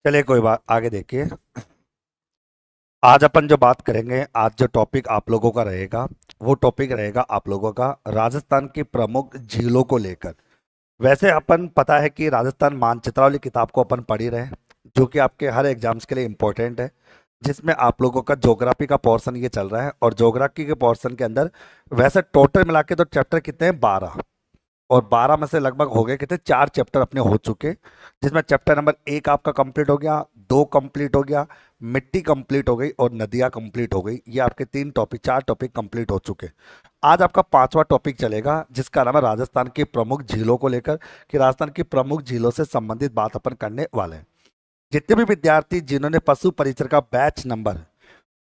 चलिए कोई बात आगे देखिए। आज अपन जो बात करेंगे, आज जो टॉपिक आप लोगों का रहेगा वो टॉपिक रहेगा आप लोगों का राजस्थान की प्रमुख झीलों को लेकर। वैसे अपन पता है कि राजस्थान मानचित्र वाली किताब को अपन पढ़ ही रहे हैं, जो कि आपके हर एग्जाम्स के लिए इम्पोर्टेंट है, जिसमें आप लोगों का ज्योग्राफी का पोर्शन ये चल रहा है। और ज्योग्राफी के पोर्शन के अंदर वैसे टोटल मिला के तो चैप्टर कितने हैं, 12। और 12 में से लगभग हो गए कितने, 4 चैप्टर अपने हो चुके, जिसमें चैप्टर नंबर 1 आपका कंप्लीट हो गया, 2 कंप्लीट हो गया, मिट्टी कंप्लीट हो गई और नदियां कंप्लीट हो गई। ये आपके 4 टॉपिक कंप्लीट हो चुके। आज आपका 5वां टॉपिक चलेगा, जिसका नाम है राजस्थान की प्रमुख झीलों को लेकर, कि राजस्थान की प्रमुख झीलों से संबंधित बात अपन करने वाले हैं। जितने भी विद्यार्थी जिन्होंने पशु परिचर का बैच नंबर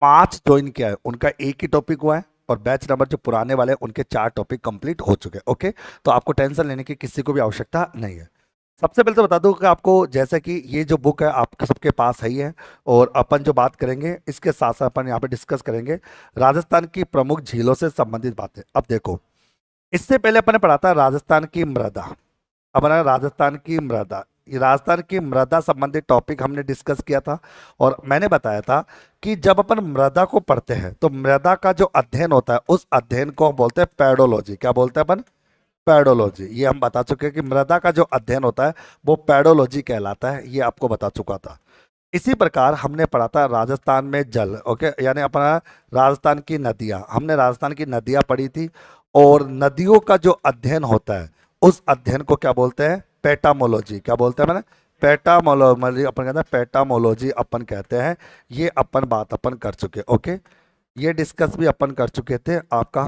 5 ज्वाइन किया है, उनका एक ही टॉपिक हुआ है, और बैच नंबर जो पुराने वाले हैं उनके 4 टॉपिक कंप्लीट हो चुके हैं। ओके, तो आपको टेंशन लेने की किसी को भी आवश्यकता नहीं है। सबसे पहले तो बता दूं कि आपको, जैसे कि ये जो बुक है आपके सबके पास है ही है, और अपन जो बात करेंगे इसके साथ साथ अपन यहाँ पे डिस्कस करेंगे राजस्थान की प्रमुख झीलों से संबंधित बातें। अब देखो, इससे पहले अपन ने पढ़ा था राजस्थान की मृदा। अब ना राजस्थान की मृदा, ये राजस्थान की मृदा संबंधित टॉपिक हमने डिस्कस किया था, और मैंने बताया था कि जब अपन मृदा को पढ़ते हैं तो मृदा का जो अध्ययन होता है उस अध्ययन को हम बोलते हैं पैडोलॉजी। क्या बोलते हैं अपन? पैडोलॉजी। ये हम बता चुके हैं कि मृदा का जो अध्ययन होता है वो पैडोलॉजी कहलाता है, ये आपको बता चुका था। इसी प्रकार हमने पढ़ा था राजस्थान में जल, ओके, यानी अपना राजस्थान की नदियां, हमने राजस्थान की नदियां पढ़ी थी। और नदियों का जो अध्ययन होता है उस अध्ययन को क्या बोलते हैं? पेटामोलॉजी। क्या बोलते हैं मैंने? पेटामोलॉजी अपन कहते हैं, पेटामोलॉजी अपन कहते हैं। ये अपन बात अपन कर चुके, ओके, ये डिस्कस भी अपन कर चुके थे आपका।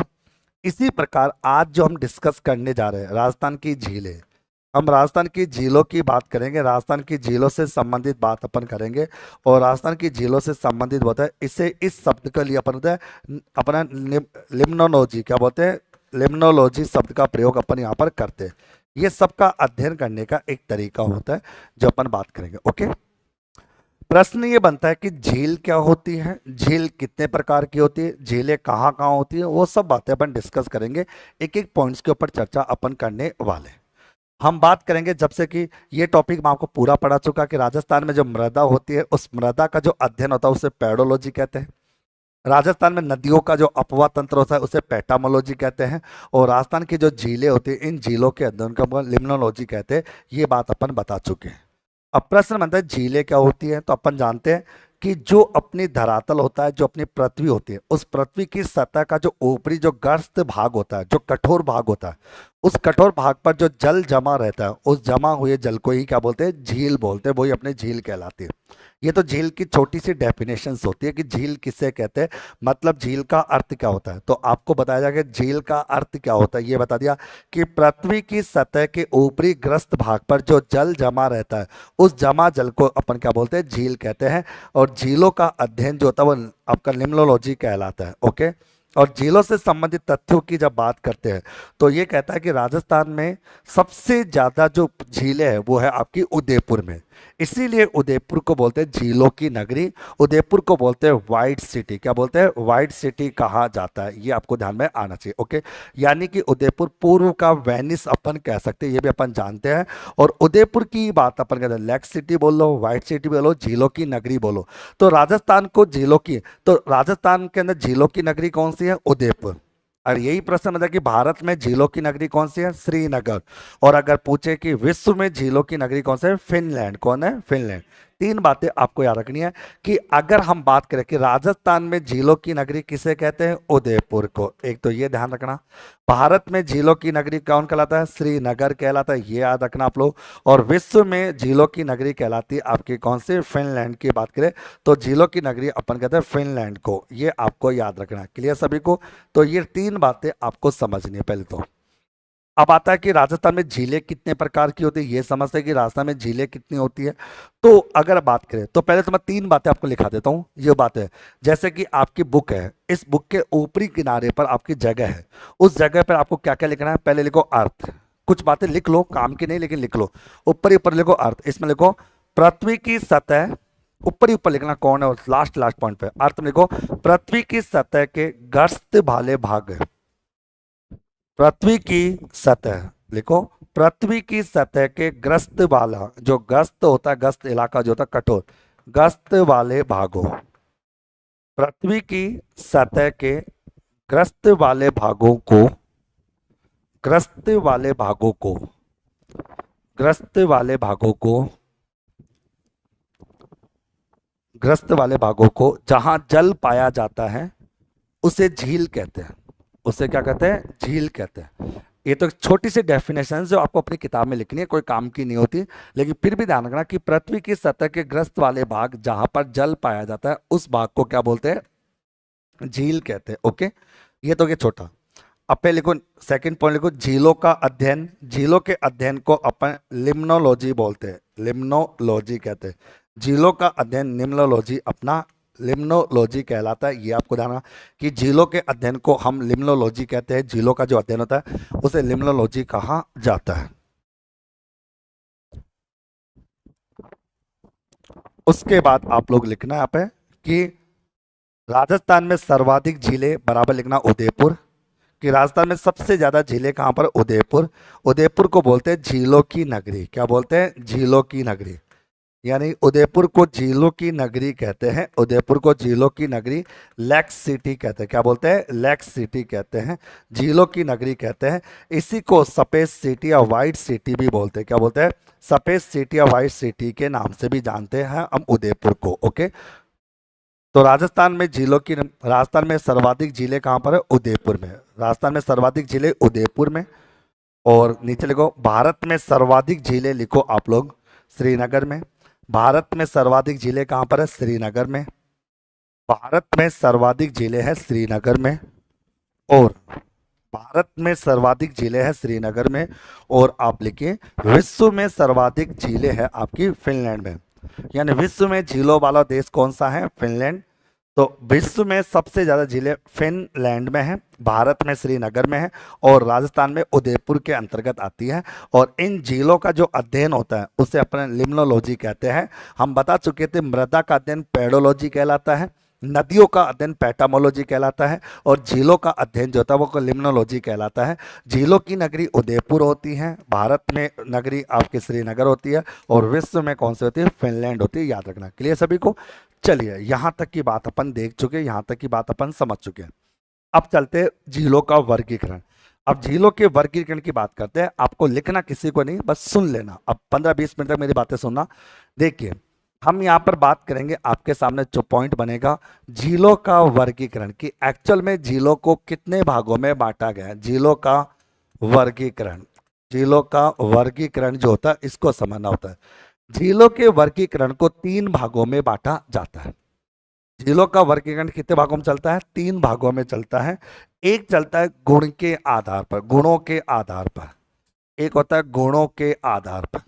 इसी प्रकार आज जो हम डिस्कस करने जा रहे हैं राजस्थान की झीलें, हम राजस्थान की झीलों की बात करेंगे, राजस्थान की झीलों से संबंधित बात अपन करेंगे। और राजस्थान की झीलों से संबंधित होता है, इसे इस शब्द के लिए अपन होता है अपना लिम्नोलॉजी। क्या बोलते हैं? लिम्नोलॉजी शब्द का प्रयोग अपन यहाँ पर करते हैं। ये सबका अध्ययन करने का एक तरीका होता है जो अपन बात करेंगे। ओके, प्रश्न ये बनता है कि झील क्या होती है, झील कितने प्रकार की होती है, झीलें कहाँ कहाँ होती है, वो सब बातें अपन डिस्कस करेंगे। एक एक पॉइंट्स के ऊपर चर्चा अपन करने वाले हैं। हम बात करेंगे, जब से कि ये टॉपिक मैं आपको पूरा पढ़ा चुका कि राजस्थान में जो मृदा होती है उस मृदा का जो अध्ययन होता है उसे पेडोलॉजी कहते हैं। राजस्थान में नदियों का जो अपवाह तंत्र होता है उसे पेटामोलॉजी कहते हैं। और राजस्थान की जो झीलें होती है इन झीलों के अध्ययन को लिम्नोलॉजी कहते हैं। ये बात अपन बता चुके हैं। अब प्रश्न बनता है झीलें क्या होती है, तो अपन जानते हैं कि जो अपनी धरातल होता है, जो अपनी पृथ्वी होती है, उस पृथ्वी की सतह का जो ऊपरी जो गर्स्त भाग होता है, जो कठोर भाग होता है, उस कठोर भाग पर जो जल जमा रहता है उस जमा हुए जल को ही क्या बोलते हैं? झील बोलते हैं। वही अपनी झील कहलाती है। ये तो झील की छोटी सी डेफिनेशंस होती है कि झील किसे कहते हैं, मतलब झील का अर्थ क्या होता है। तो आपको बताया जाएगा झील का अर्थ क्या होता है, ये बता दिया कि पृथ्वी की सतह के ऊपरी ग्रस्त भाग पर जो जल जमा रहता है उस जमा जल को अपन क्या बोलते हैं? झील कहते हैं। और झीलों का अध्ययन जो होता है वो आपका लिम्नोलॉजी कहलाता है। ओके, और झीलों से संबंधित तथ्यों की जब बात करते हैं तो ये कहता है कि राजस्थान में सबसे ज्यादा जो झीलें हैं वो है आपकी उदयपुर में। इसीलिए उदयपुर को बोलते हैं झीलों की नगरी, उदयपुर को बोलते हैं व्हाइट सिटी। क्या बोलते हैं? व्हाइट सिटी कहा जाता है, ये आपको ध्यान में आना चाहिए। ओके, यानी कि उदयपुर पूर्व का वेनिस अपन कह सकते हैं, ये भी अपन जानते हैं। और उदयपुर की बात अपन कहते हैं, लेक सिटी बोल लो, व्हाइट सिटी बोलो, झीलों की नगरी बोलो। तो राजस्थान को झीलों की, तो राजस्थान के अंदर झीलों की नगरी कौन सी है? उदयपुर। और यही प्रश्न मतलब कि भारत में झीलों की नगरी कौन सी है? श्रीनगर। और अगर पूछे कि विश्व में झीलों की नगरी कौन सी है? फिनलैंड। कौन है? फिनलैंड। 3 बातें आपको याद रखनी है कि अगर हम बात करें कि राजस्थान में झीलों की नगरी किसे कहते हैं? उदयपुर को। एक तो ये ध्यान रखना। भारत में झीलों की नगरी कौन कहलाता है? श्रीनगर कहलाता है, ये याद रखना आप लोग। और विश्व में झीलों की नगरी कहलाती है आपकी कौन सी? फिनलैंड की बात करें तो झीलों की नगरी अपन कहते हैं फिनलैंड को, ये आपको याद रखना है। क्लियर सभी को? तो ये 3 बातें आपको समझनी है पहले तो। अब आता है कि राजस्थान में झीलें कितने प्रकार की होती है, ये समझते हैं कि राजस्थान में झीलें कितनी होती है। तो अगर बात करें तो पहले तो मैं 3 बातें आपको लिखा देता हूँ। ये बात है, जैसे कि आपकी बुक है, इस बुक के ऊपरी किनारे पर आपकी जगह है, उस जगह पर आपको क्या क्या लिखना है? पहले लिखो अर्थ। कुछ बातें लिख लो, काम की नहीं लेकिन लिख लो। ऊपर ही ऊपर लिखो अर्थ। इसमें लिखो पृथ्वी की सतह, ऊपर ही ऊपर लिखना कौन है, लास्ट लास्ट पॉइंट पे अर्थ में लिखो पृथ्वी की सतह के ग्रस्त भाले भाग। पृथ्वी की सतह लिखो, पृथ्वी की सतह के ग्रस्त वाला, जो ग्रस्त होता है, ग्रस्त इलाका जो होता है कठोर, ग्रस्त वाले भागों, पृथ्वी की सतह के ग्रस्त वाले भागों को, ग्रस्त वाले भागों को, ग्रस्त वाले भागों को, ग्रस्त वाले भागों को जहां जल पाया जाता है उसे झील कहते हैं। उसे क्या कहते हैं? झील कहते हैं। ये तो छोटी सी डेफिनेशन जो आपको अपनी किताब में लिखनी है, कोई काम की नहीं होती, लेकिन फिर भी ध्यान रखना कि पृथ्वी की सतह के ग्रस्त वाले भाग जहां पर जल पाया जाता है उस भाग को क्या बोलते हैं? झील कहते हैं। ओके, ये तो ये छोटा। अब पे लिखो, सेकंड पॉइंट लिखो, झीलों का अध्ययन। झीलों के अध्ययन को अपन लिम्नोलॉजी बोलते हैं, लिम्नोलॉजी कहते हैं। झीलों का अध्ययन निम्नोलॉजी, अपना लिम्नोलॉजी कहलाता है। ये आपको ध्यान कि झीलों के अध्ययन को हम लिम्नोलॉजी कहते हैं। झीलों का जो अध्ययन होता है उसे लिम्नोलॉजी कहा जाता है। उसके बाद आप लोग लिखना यहाँ पे कि राजस्थान में सर्वाधिक झीलें, बराबर लिखना उदयपुर, कि राजस्थान में सबसे ज्यादा झीलें कहां पर? उदयपुर। उदयपुर को बोलते हैं झीलों की नगरी। क्या बोलते हैं? झीलों की नगरी। यानी उदयपुर को झीलों की नगरी कहते हैं। उदयपुर को झीलों की नगरी, लेक सिटी कहते हैं। क्या बोलते हैं? लेक सिटी कहते हैं, झीलों की नगरी कहते हैं। इसी को सफेद सिटी या व्हाइट सिटी भी बोलते हैं। क्या बोलते हैं? सफेद सिटी या व्हाइट सिटी के नाम से भी जानते हैं हम उदयपुर को। ओके, तो राजस्थान में झीलों की, राजस्थान में सर्वाधिक झीलें कहाँ पर है? उदयपुर में। राजस्थान में सर्वाधिक झीलें उदयपुर में। और नीचे लिखो, भारत में सर्वाधिक झीलें, लिखो आप लोग, श्रीनगर में। भारत में सर्वाधिक झीलें कहाँ पर है? श्रीनगर में। भारत में सर्वाधिक झीलें हैं श्रीनगर में। और भारत में सर्वाधिक झीलें हैं श्रीनगर में। और आप लिखिए, विश्व में सर्वाधिक झीलें हैं आपकी फिनलैंड में। यानी विश्व में झीलों वाला देश कौन सा है? फिनलैंड। तो विश्व में सबसे ज्यादा झीलें फिनलैंड में हैं, भारत में श्रीनगर में है, और राजस्थान में उदयपुर के अंतर्गत आती है। और इन झीलों का जो अध्ययन होता है उसे अपने लिम्नोलॉजी कहते हैं। हम बता चुके थे, मृदा का अध्ययन पेडोलॉजी कहलाता है, नदियों का अध्ययन पैटामोलॉजी कहलाता है, और झीलों का अध्ययन जो होता है वो लिम्नोलॉजी कहलाता है। झीलों की नगरी उदयपुर होती है, भारत में नगरी आपकी श्रीनगर होती है, और विश्व में कौन सी होती है? फिनलैंड होती है। याद रखना। क्लियर सभी को? चलिए, यहां तक की बात अपन देख चुके, यहां तक की बात अपन समझ चुके हैं। अब चलते झीलों का वर्गीकरण। अब झीलों के वर्गीकरण की बात करते हैं। आपको लिखना किसी को नहीं, बस सुन लेना। अब 15-20 मिनट तक मेरी बातें सुनना। देखिए, हम यहाँ पर बात करेंगे, आपके सामने जो पॉइंट बनेगा, झीलों का वर्गीकरण, कि एक्चुअल में झीलों को कितने भागों में बांटा गया है। झीलों का वर्गीकरण, झीलों का वर्गीकरण जो होता है इसको समझना होता है। झीलों के वर्गीकरण को 3 भागों में बांटा जाता है। झीलों का वर्गीकरण कितने भागों में चलता है? 3 भागों में चलता है। एक चलता है गुण के आधार पर, गुणों के आधार पर। एक होता है गुणों के आधार पर,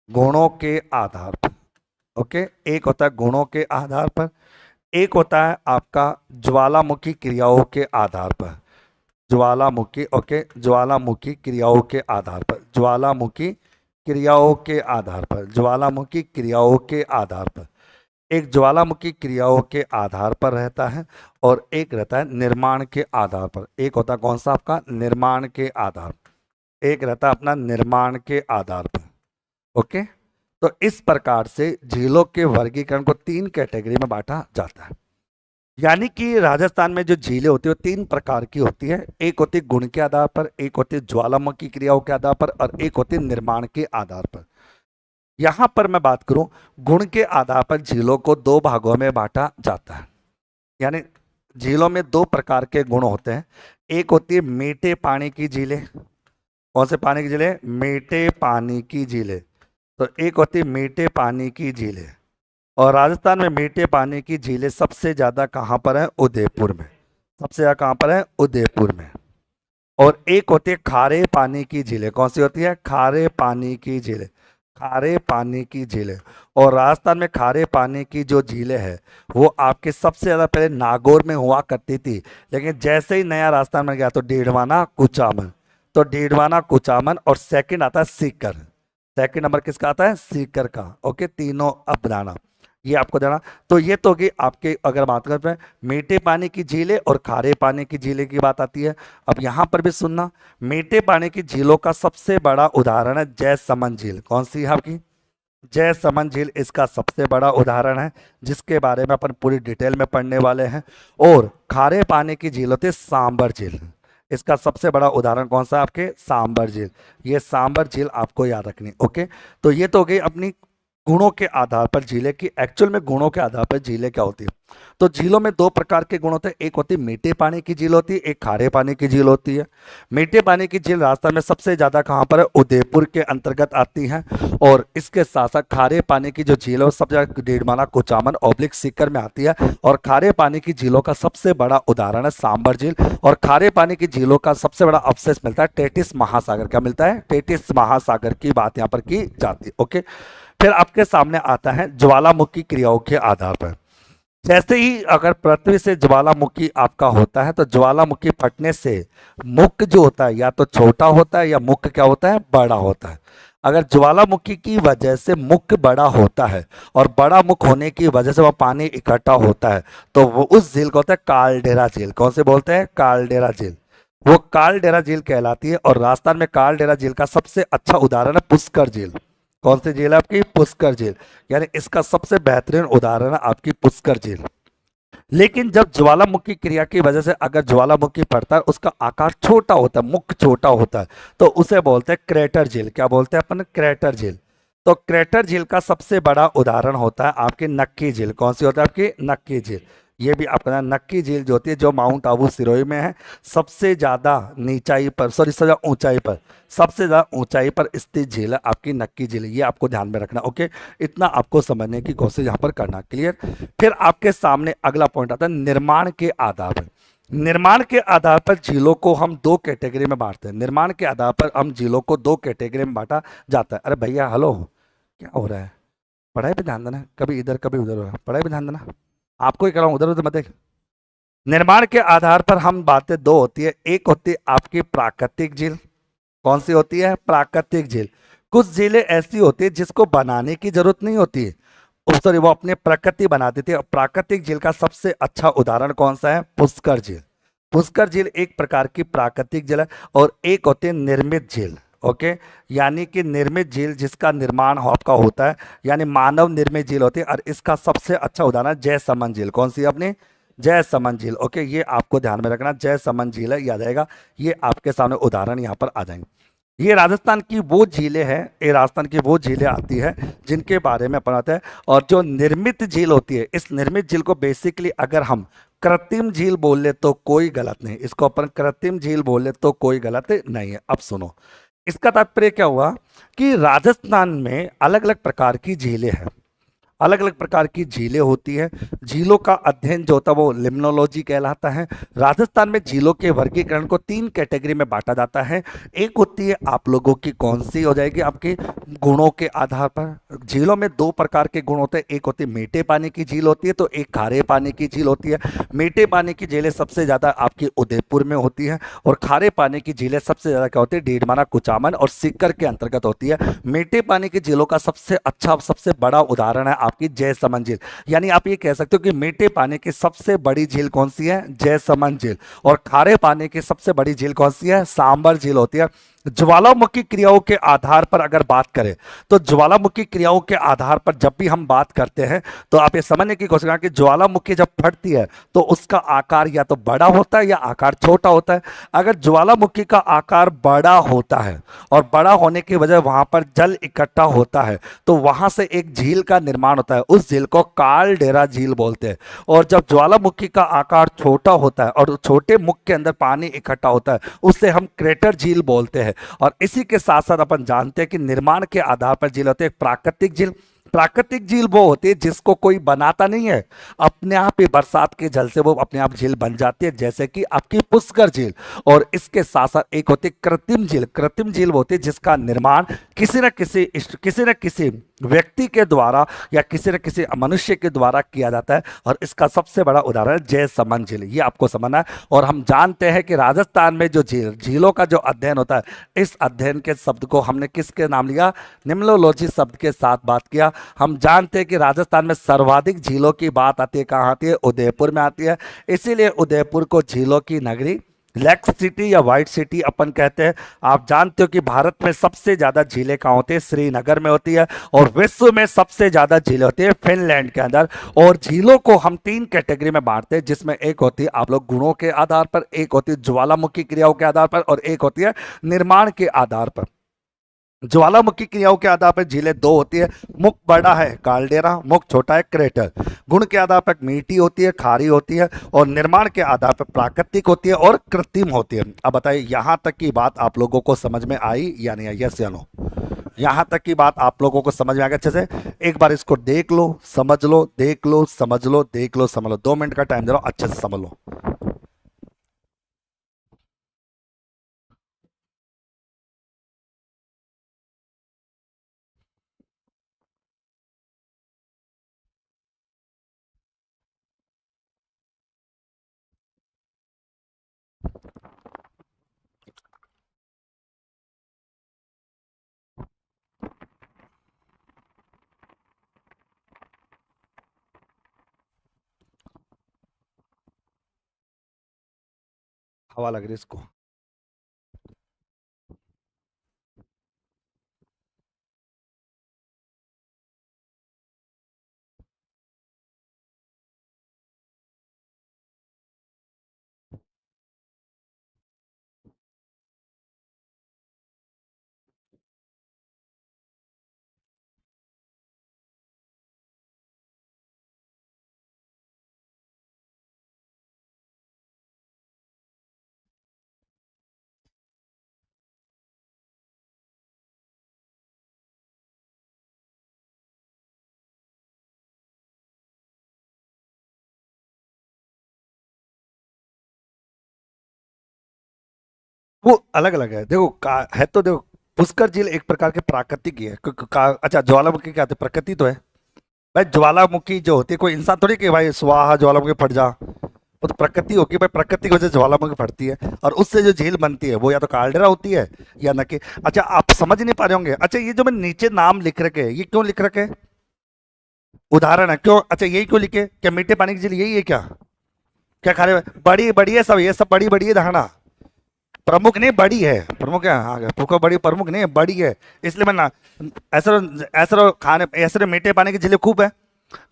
गुणों के आधार पर। ओके, एक होता है गुणों के आधार पर। एक होता है आपका ज्वालामुखी क्रियाओं के आधार पर, ज्वालामुखी, ओके, ज्वालामुखी क्रियाओं के आधार पर, ज्वालामुखी क्रियाओं के आधार पर, ज्वालामुखी क्रियाओं के आधार पर। एक ज्वालामुखी क्रियाओं के आधार पर रहता है, और एक रहता है निर्माण के आधार पर। एक होता है कौन सा? आपका निर्माण के आधार। एक रहता है अपना निर्माण के आधार पर। ओके, तो इस प्रकार से झीलों के वर्गीकरण को 3 कैटेगरी में बांटा जाता है। यानी कि राजस्थान में जो झीलें होती है वो 3 प्रकार की होती है। एक होती है गुण के आधार पर, एक होती है ज्वालामुखी क्रियाओं के आधार पर, और एक होती है निर्माण के आधार पर। यहां पर मैं बात करूं, गुण के आधार पर झीलों को 2 भागों में बांटा जाता है। यानी झीलों में 2 प्रकार के गुण होते हैं। एक होती है मीठे पानी की झीलें। कौन से पानी की झीलें? मीठे पानी की झीलें। तो एक होती है मीठे पानी की झीलें, और राजस्थान में मीठे पानी की झीलें सबसे ज्यादा कहां पर है? उदयपुर में। सबसे ज्यादा कहां पर है? उदयपुर में। और एक होती है खारे पानी की झीलें। कौन सी होती है? खारे पानी की झीलें, खारे पानी की झीलें। और राजस्थान में खारे पानी की जो झीलें है वो आपके सबसे ज्यादा पहले नागौर में हुआ करती थी, लेकिन जैसे ही नया राजस्थान में गया तो डेढ़वाना, कुचामन। तो डेढ़वाना, कुचामन, और सेकंड आता है सीकर। सेकंड नंबर किसका आता है? सीकर का। ओके, तीनों अब बनाना। ये आपको देना। तो ये तो कि आपके अगर बात करते हैं मीठे पानी की झीलें और खारे पानी की झीलें की बात आती है। अब यहाँ पर भी सुनना, मीठे पानी की झीलों का सबसे बड़ा उदाहरण है जयसमंद झील। कौन सी है आपकी? जयसमंद झील इसका सबसे बड़ा उदाहरण है, जिसके बारे में अपन पूरी डिटेल में पढ़ने वाले हैं। और खारे पानी की झील होती है सांबर झील। इसका सबसे बड़ा उदाहरण कौन सा है? आपके सांबर झील। ये सांबर झील आपको याद रखनी। ओके, तो ये तो हो गई अपनी गुणों के आधार पर झीलें की। एक्चुअल में गुणों के आधार पर झीलें क्या होती है? तो झीलों में दो प्रकार के गुण होते हैं, एक होती है मीठे पानी की झील होती है, एक खारे पानी की झील होती है। मीठे पानी की झील राजस्थान में सबसे ज्यादा कहाँ पर है? उदयपुर के अंतर्गत आती है। और इसके साथ साथ खारे पानी की जो झील है वो सबसे ज्यादा डेढ़माना, कुचामन, ओब्लिक सीकर में आती है। और खारे पानी की झीलों का सबसे बड़ा उदाहरण है सांबर झील। और खारे पानी की झीलों का सबसे बड़ा अवशेष मिलता है टेटिस महासागर। क्या मिलता है? टेटिस महासागर की बात यहाँ पर की जाती है। ओके, फिर आपके सामने आता है ज्वालामुखी क्रियाओं के आधार पर। जैसे ही अगर पृथ्वी से ज्वालामुखी आपका होता है तो ज्वालामुखी फटने से मुख जो होता है या तो छोटा होता है या मुख क्या होता है? बड़ा होता है। अगर ज्वालामुखी की वजह से मुख बड़ा होता है और बड़ा मुख होने की वजह से वह पानी इकट्ठा होता है तो वो उस झील को होता है कालडेरा झील। कौन से बोलते हैं? कालडेरा झील। वो कालडेरा झील कहलाती है। और राजस्थान में कालडेरा झील का सबसे अच्छा उदाहरण है पुष्कर झील। कौन सी झील है आपकी? पुष्कर झील। यानी इसका सबसे बेहतरीन उदाहरण है आपकी पुष्कर झील। लेकिन जब ज्वालामुखी क्रिया की वजह से अगर ज्वालामुखी फटता है उसका आकार छोटा होता है, मुख छोटा होता है, तो उसे बोलते हैं क्रेटर झील। क्या बोलते हैं अपन? क्रेटर झील। तो क्रेटर झील का सबसे बड़ा उदाहरण होता है आपकी नक्की झील। कौन सी होता है आपकी? नक्की झील। ये भी आपका नक्की झील जो होती है जो माउंट आबू सिरोही में है, सबसे ज्यादा नीचाई पर, सॉरी सबसे ज्यादा ऊंचाई पर, सबसे ज्यादा ऊंचाई पर स्थित झील है आपकी नक्की झील। ये आपको ध्यान में रखना। ओके, इतना आपको समझने की कोशिश यहाँ पर करना। क्लियर? फिर आपके सामने अगला पॉइंट आता है निर्माण के आधार पर। निर्माण के आधार पर झीलों को हम दो कैटेगरी में बांटते हैं। निर्माण के आधार पर हम झीलों को दो कैटेगरी में बांटा जाता है। अरे भैया हेलो, क्या हो रहा है? पढ़ाई पे ध्यान देना, कभी इधर कभी उधर हो रहा है, पढ़ाई पे ध्यान देना। आपको ही कर रहा हूँ, उधर उधर मत देख। निर्माण के आधार पर हम बातें दो होती है, एक होती है आपकी प्राकृतिक झील। कौन सी होती है? प्राकृतिक झील। कुछ झीलें ऐसी होती है जिसको बनाने की जरूरत नहीं होती है, सॉरी वो अपने प्रकृति बना देती है। प्राकृतिक झील का सबसे अच्छा उदाहरण कौन सा है? पुष्कर झील। पुष्कर झील एक प्रकार की प्राकृतिक झील है। और एक होती है निर्मित झील। ओके, यानी कि निर्मित झील जिसका निर्माण आपका होता है, यानी मानव निर्मित झील होती है। और इसका सबसे अच्छा उदाहरण जयसमंद झील। कौन सी? अपनी जयसमंद झील। ओके, ये आपको ध्यान में रखना, जयसमंद झील है, याद आएगा। ये आपके सामने उदाहरण यहाँ पर आ जाएंगे। ये राजस्थान की वो झीलें हैं, ये राजस्थान की वो झीलें आती है जिनके बारे में अपन आते हैं। और जो निर्मित झील होती है, इस निर्मित झील को बेसिकली अगर हम कृत्रिम झील बोल ले तो कोई गलत नहीं, इसको अपन कृत्रिम झील बोल ले तो कोई गलत नहीं है। अब सुनो, इसका तात्पर्य क्या हुआ कि राजस्थान में अलग अलग प्रकार की झीलें हैं, अलग अलग प्रकार की झीलें होती हैं। झीलों का अध्ययन जो होता है वो लिम्नोलॉजी कहलाता है। राजस्थान में झीलों के वर्गीकरण को तीन कैटेगरी में बांटा जाता है। एक होती है आप लोगों की कौन सी हो जाएगी? आपके गुणों के आधार पर। झीलों में दो प्रकार के गुण होते हैं, एक होती है मीठे पानी की झील होती है, तो एक खारे पानी की झील होती है। मीठे पानी की झीलें सबसे ज्यादा आपकी उदयपुर में होती है और खारे पानी की झीलें सबसे ज्यादा क्या होती है? डीडमाना, कुचामन और सीकर के अंतर्गत होती है। मीठे पानी की झीलों का सबसे अच्छा, सबसे बड़ा उदाहरण है आपकी जयसमंद झील। यानी आप ये कह सकते हो कि मीठे पानी की सबसे बड़ी झील कौन सी है? जयसमंद झील। और खारे पानी की सबसे बड़ी झील कौन सी है? सांबर झील होती है। ज्वालामुखी क्रियाओं के आधार पर अगर बात करें तो ज्वालामुखी क्रियाओं के आधार पर जब भी हम बात करते हैं तो आप ये समझने की कोशिश करें कि ज्वालामुखी जब फटती है तो उसका आकार या तो बड़ा होता है या आकार छोटा होता है। अगर ज्वालामुखी का आकार बड़ा होता है और बड़ा होने की वजह वहां पर जल इकट्ठा होता है तो वहां से एक झील का निर्माण होता है, उस झील को कालडेरा झील बोलते हैं। और जब ज्वालामुखी का आकार छोटा होता है और छोटे मुख के अंदर पानी इकट्ठा होता है उससे हम क्रेटर झील बोलते हैं। और इसी के साथ साथ अपन जानते हैं कि निर्माण के आधार पर झील होते हैं प्राकृतिक झील। प्राकृतिक झील वो होती है जिसको कोई बनाता नहीं है, अपने आप ही बरसात के जल से वो अपने आप झील बन जाती है, जैसे कि आपकी पुष्कर झील। और इसके साथ साथ एक होती है कृत्रिम झील। कृत्रिम झील होती है जिसका निर्माण किसी न किसी व्यक्ति के द्वारा या किसी न किसी मनुष्य के द्वारा किया जाता है। और इसका सबसे बड़ा उदाहरण है जयसमंद झील, ये आपको समझना है। और हम जानते हैं कि राजस्थान में जो झीलों का जो अध्ययन होता है, इस अध्ययन के शब्द को हमने किसके नाम लिया, निम्नोलॉजी शब्द के साथ बात किया। हम जानते हैं कि राजस्थान में सर्वाधिक झीलों की बात आती है, कहाँ आती है, उदयपुर में आती है। इसीलिए उदयपुर को झीलों की नगरी, लेक सिटी या व्हाइट सिटी अपन कहते हैं। आप जानते हो कि भारत में सबसे ज्यादा झीलें कहाँ होती है, श्रीनगर में होती है। और विश्व में सबसे ज्यादा झीलें होती है फिनलैंड के अंदर। और झीलों को हम 3 कैटेगरी में बांटते हैं, जिसमें एक होती है आप लोग गुणों के आधार पर, एक होती है ज्वालामुखी क्रियाओं के आधार पर, और एक होती है निर्माण के आधार पर। ज्वालामुखी क्रियाओं के आधार पर झीलें 2 होती है, मुख बड़ा है काल्डेरा, मुख छोटा है क्रेटर। गुण के आधार पर मीठी होती है, खारी होती है, और निर्माण के आधार पर प्राकृतिक होती है और कृत्रिम होती है। अब बताइए यहां तक की बात आप लोगों को समझ में आई या नहीं आई, यस या नो? यहां तक की बात आप लोगों को समझ में आ गया अच्छे से? एक बार इसको देख लो, समझ लो, देख लो, समझ लो, देख लो, समझ लो। 2 मिनट का टाइम दे रहा हूं, अच्छे से समझ लो। हवा लग रही है इसको। वो अलग अलग है, देखो है तो देखो, पुष्कर झील एक प्रकार के प्राकृतिक ही है। अच्छा ज्वालामुखी क्या होती है, प्रकृति तो है भाई। ज्वालामुखी जो होती है, कोई इंसान थोड़ी कि भाई स्वाहा ज्वालामुखी फट जा, वो तो प्रकृति होगी भाई, प्रकृति की वजह से ज्वालामुखी फटती है। और उससे जो झील बनती है वो या तो काल्डेरा होती है या नके। अच्छा आप समझ नहीं पा रहे होंगे, अच्छा ये जो मैं नीचे नाम लिख रखे ये क्यों लिख रखे, उदाहरण है क्यों, अच्छा यही क्यों लिखे, क्या मीठे पानी की झील यही है क्या? क्या खा रहे हो? बड़ी बड़ी है सब, ये सब बड़ी बड़ी है धारणा। प्रमुख नहीं बड़ी है, प्रमुख है हाँ, प्रमुख बड़ी, प्रमुख नहीं है बड़ी है। इसलिए मैं ना, ऐसा ऐसा खाने ऐसे मीठे पानी की झीलें खूब है।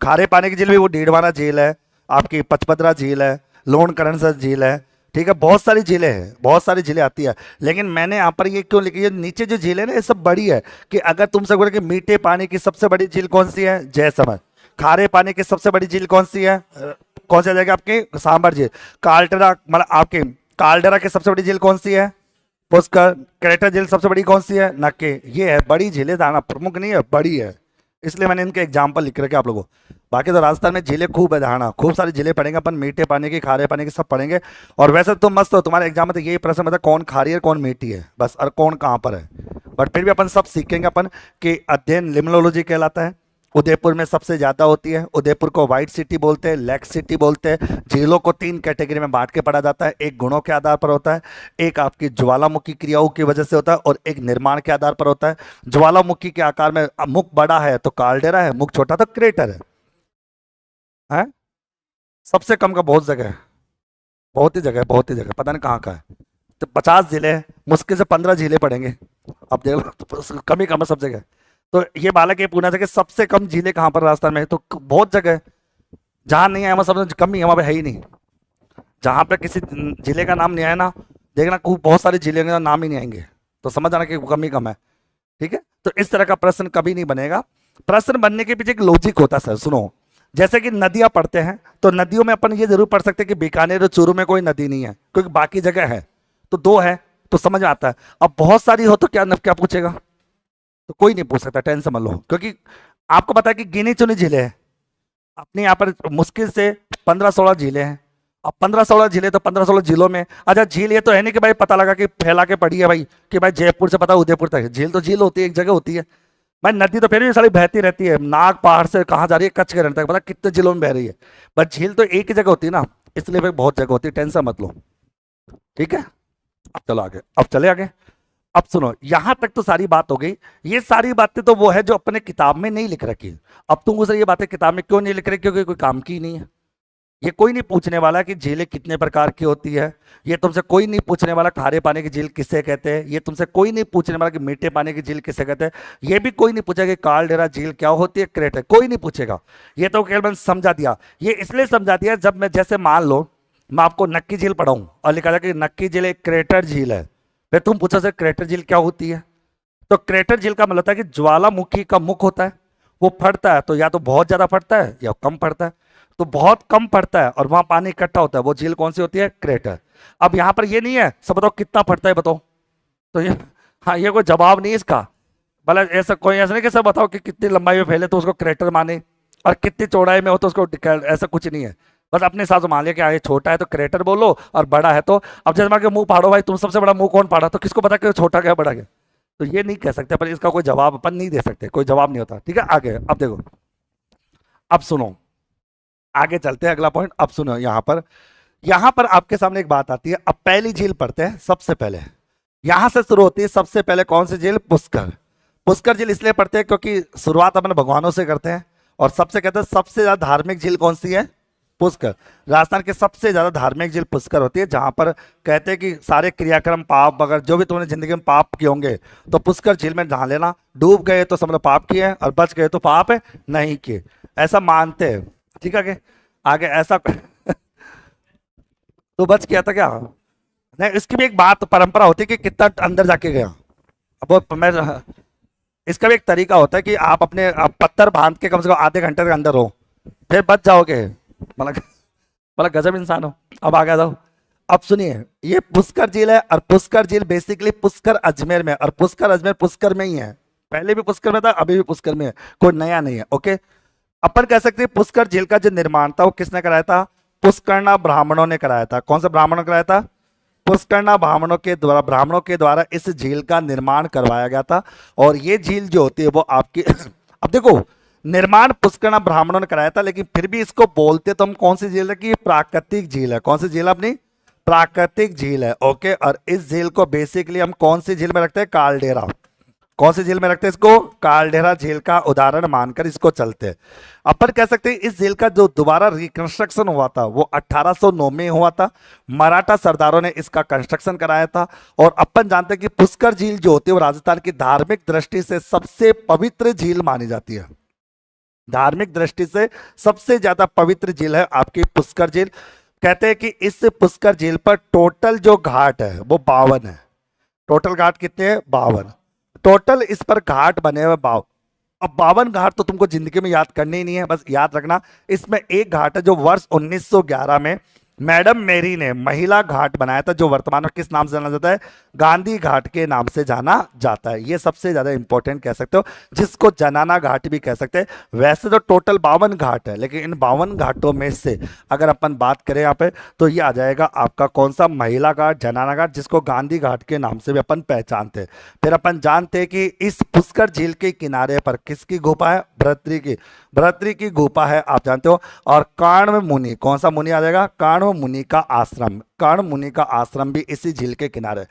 खारे पानी की झील भी वो डीडवाना झील है, आपकी पचपदरा झील है, लोणकरण सर झील है, ठीक है, बहुत सारी झीलें हैं, बहुत सारी झीलें आती है। लेकिन मैंने यहाँ पर ये क्यों लिखी है, नीचे जो झील है ना ये सब बड़ी है। कि अगर तुमसे बोले कि मीठे पानी की सबसे बड़ी झील कौन सी है, जयसमंद। खारे पानी की सबसे बड़ी झील कौन सी है, कौन सी आ जाएगी आपकी, सांबर झील। काल्टरा मतलब आपकी काल्डेरा की सबसे बड़ी झील कौन सी है, पुष्कर। क्रेटर झील सबसे बड़ी कौन सी है, नक्के। ये है बड़ी झीलें, दाना प्रमुख नहीं है, बड़ी है। इसलिए मैंने इनके एग्जाम्पल लिख रखे आप लोगों को। बाकी तो राजस्थान में झीलें खूब है धारणा, खूब सारी झीलें पढ़ेंगे अपन, मीठे पानी की, खारे पानी की, सब पढ़ेंगे। और वैसे तो मस्त हो, तुम्हारे एग्जाम में तो यही प्रश्न मतलब कौन खारी है कौन मीठी है बस, और कौन कहाँ पर है। बट फिर भी अपन सब सीखेंगे अपन कि अध्ययन लिम्नोलॉजी कहलाता है। उदयपुर में सबसे ज्यादा होती है। उदयपुर को व्हाइट सिटी बोलते हैं, लेक सिटी बोलते हैं। झीलों को 3 कैटेगरी में बांट के पढ़ा जाता है, एक गुणों के आधार पर होता है, एक आपकी ज्वालामुखी क्रियाओं की वजह से होता है, और एक निर्माण के आधार पर होता है। ज्वालामुखी के आकार में मुख बड़ा है तो काल्डेरा है, मुख छोटा तो क्रेटर है? सबसे कम का बहुत जगह है, बहुत ही जगह है, बहुत ही जगह, पता नहीं कहाँ का है। तो 50 जिले हैं, मुश्किल से 15 झीलें पड़ेंगे। अब देख लो तो कम ही कम है सब जगह। तो ये बालक ये पूछना था कि सबसे कम झीलें कहाँ पर राजस्थान में है, तो बहुत जगह है। जहाँ नहीं है वहाँ सब कम ही है, वहाँ पे है ही नहीं। जहाँ पे किसी जिले का नाम नहीं आया ना, देखना बहुत सारी जिले का नाम ही नहीं आएंगे, तो समझ आना कि कम ही कम है। ठीक है, तो इस तरह का प्रश्न कभी नहीं बनेगा। प्रश्न बनने के पीछे एक लॉजिक होता है सर, सुनो। जैसे कि नदियां पढ़ते हैं, तो नदियों में अपन ये जरूर पढ़ सकते हैं कि बीकानेर और चूरू में कोई नदी नहीं है, क्योंकि बाकी जगह है। तो 2 है तो समझ आता है। अब बहुत सारी हो तो क्या क्या पूछेगा, तो कोई नहीं पूछ सकता, टेंशन मत लो। क्योंकि आपको पता है कि गिनी चुनी झीलें हैं अपने यहाँ पर, मुश्किल से 15-16 झीलें हैं। अब 15-16 झीलें तो 15-16 झीलों में, अच्छा झील ये तो है नहीं कि भाई पता लगा कि फैला के पड़ी है भाई कि भाई जयपुर से पता उदयपुर तक, झील तो झील होती है, एक जगह होती है। भाई नदी तो फिर भी सारी बहती रहती है, नाग पहाड़ से कहाँ जा रही है, कच्छ के रण तक, पता कितने जिलों में बह रही है। बट झील तो एक ही जगह होती है ना, इसलिए फिर बहुत जगह होती है, टेंशन मत लो। ठीक है, अब चलो आगे, अब चले आगे। अब सुनो, यहां तक तो सारी बात हो गई। ये सारी बातें तो वो है जो अपने किताब में नहीं लिख रखी। अब तुम मुझसे ये बातें किताब में क्यों नहीं लिख रहे, क्योंकि कोई काम की ही नहीं है। ये कोई नहीं पूछने वाला कि झीलें कितने प्रकार की होती है। ये तुमसे कोई नहीं पूछने वाला खारे पानी की झील किसे कहते हैं। ये तुमसे कोई नहीं पूछने वाला कि मीठे पानी की झील किसे कहते हैं। ये भी कोई नहीं पूछेगा कि कालडेरा झील क्या होती है, क्रेट है, कोई नहीं पूछेगा। ये तो केवल मैंने समझा दिया। ये इसलिए समझा दिया, जब मैं जैसे मान लो मैं आपको नक्की झील पढ़ाऊं और लिखा था कि नक्की झील एक क्रेटर झील है, फिर तुम पूछो सर क्रेटर झील क्या होती है। तो क्रेटर झील का मतलब होता है कि ज्वालामुखी का मुख होता है, वो फटता है तो या तो बहुत ज्यादा फटता है या कम फटता है। तो बहुत कम फटता है और वहां पानी इकट्ठा होता है, वो झील कौन सी होती है, क्रेटर। अब यहां पर ये नहीं है सब बताओ कितना फटता है बताओ, तो ये, हाँ ये कोई जवाब नहीं है इसका। भला ऐसा कोई ऐसा नहीं कि सब बताओ कि कितनी लंबाई में फैले तो उसको क्रेटर माने, और कितनी चौड़ाई में हो तो उसको ऐसा कुछ नहीं है। बस अपने हिसाब से मान लिया कि ये छोटा है तो क्रेटर बोलो और बड़ा है तो, अब जैसे मान के मुंह फाड़ो भाई, तुम सबसे बड़ा मुंह कौन फाड़ा, तो किसको पता कि छोटा क्या बड़ा क्या। तो ये नहीं कह सकते, पर इसका कोई जवाब अपन नहीं दे सकते, कोई जवाब नहीं होता। ठीक है, आगे अब देखो, अब सुनो, आगे चलते हैं, अगला पॉइंट अब सुनो। यहां पर आपके सामने एक बात आती है। अब पहली झील पढ़ते हैं, सबसे पहले यहां से शुरू होती है। सबसे पहले कौन सी झील, पुष्कर। पुष्कर झील इसलिए पढ़ते हैं क्योंकि शुरुआत अपने भगवानों से करते हैं, और सबसे कहते हैं सबसे ज्यादा धार्मिक झील कौन सी है, पुष्कर। राजस्थान की सबसे ज्यादा धार्मिक झील पुष्कर होती है, जहां पर कहते हैं कि सारे क्रियाक्रम पाप अगर जो भी तुमने जिंदगी में पाप किए होंगे तो पुष्कर झील में नहा लेना। डूब गए तो समझो पाप किए, और बच गए तो पाप नहीं किए, ऐसा मानते हैं। ठीक है, आगे ऐसा तो बच गया था क्या, नहीं इसकी भी एक बात परंपरा होती है कि कितना अंदर जाके गया। अब मैं, इसका भी एक तरीका होता है कि आप अपने आप पत्थर बांध के कम से कम आधे घंटे के अंदर हो, फिर बच जाओगे। मतलब गजब इंसान हो। अब आ गया जाओ, अब सुनिए, ये पुष्कर झील है, और पुष्कर झील बेसिकली पुष्कर अजमेर में, और पुष्कर अजमेर पुष्कर में ही है। पहले भी पुष्कर में था, अभी भी पुष्कर में है, कोई नया नहीं है। ओके, अपन कह सकते हैं पुष्कर झील का जो निर्माण था वो किसने कराया था, पुष्करना ब्राह्मणों ने कराया था। कौन सा ब्राह्मणों ने कराया था, पुष्करना ब्राह्मणों के द्वारा इस झील का निर्माण करवाया गया था। और ये झील जो होती है वो आपकी अब देखो, निर्माण पुष्करना ब्राह्मणों ने कराया था, लेकिन फिर भी इसको बोलते तो हम कौन सी झील है कि प्राकृतिक झील है। कौन सी झील है अपनी, प्राकृतिक झील है। ओके, और इस झील को बेसिकली हम कौन सी झील में रखते हैं, कालडेरा। कौन सी झील में रखते हैं इसको, कालडेरा झील का उदाहरण मानकर इसको चलते हैं। अपन कह सकते हैं इस झील का जो दोबारा रिकंस्ट्रक्शन हुआ था वो 1809 में हुआ था। मराठा सरदारों ने इसका कंस्ट्रक्शन कराया था। और अपन जानते हैं कि पुष्कर झील जो होती है वो राजस्थान की धार्मिक दृष्टि से सबसे पवित्र झील मानी जाती है। धार्मिक दृष्टि से सबसे ज्यादा पवित्र झील है आपकी पुष्कर झील। कहते हैं कि इस पुष्कर झील पर टोटल जो घाट है वो 52 है। टोटल घाट कितने हैं, 52। टोटल इस पर घाट बने हुए 52। अब 52 घाट तो तुमको जिंदगी में याद करने ही नहीं है, बस याद रखना इसमें एक घाट है जो वर्ष 1911 में मैडम मेरी ने महिला घाट बनाया था, जो वर्तमान में किस नाम से जाना जाता है, गांधी घाट के नाम से जाना जाता है। ये सबसे ज्यादा इंपॉर्टेंट कह सकते हो, जिसको जनाना घाट भी कह सकते हैं। वैसे तो टोटल 52 घाट है, लेकिन इन 52 घाटों में से अगर अपन बात करें यहाँ पे तो ये आ जाएगा आपका कौन सा, महिला घाट, जनाना घाट, जिसको गांधी घाट के नाम से भी अपन पहचानते हैं। फिर अपन जानते हैं कि इस पुष्कर झील के किनारे पर किसकी गुफा है, भर्तृ की गुफा है, आप जानते हो। और कर्ण मुनि, कौन सा मुनि आ जाएगा, कर्ण मुनि का आश्रम। कर्ण मुनि का आश्रम भी इसी झील के किनारे।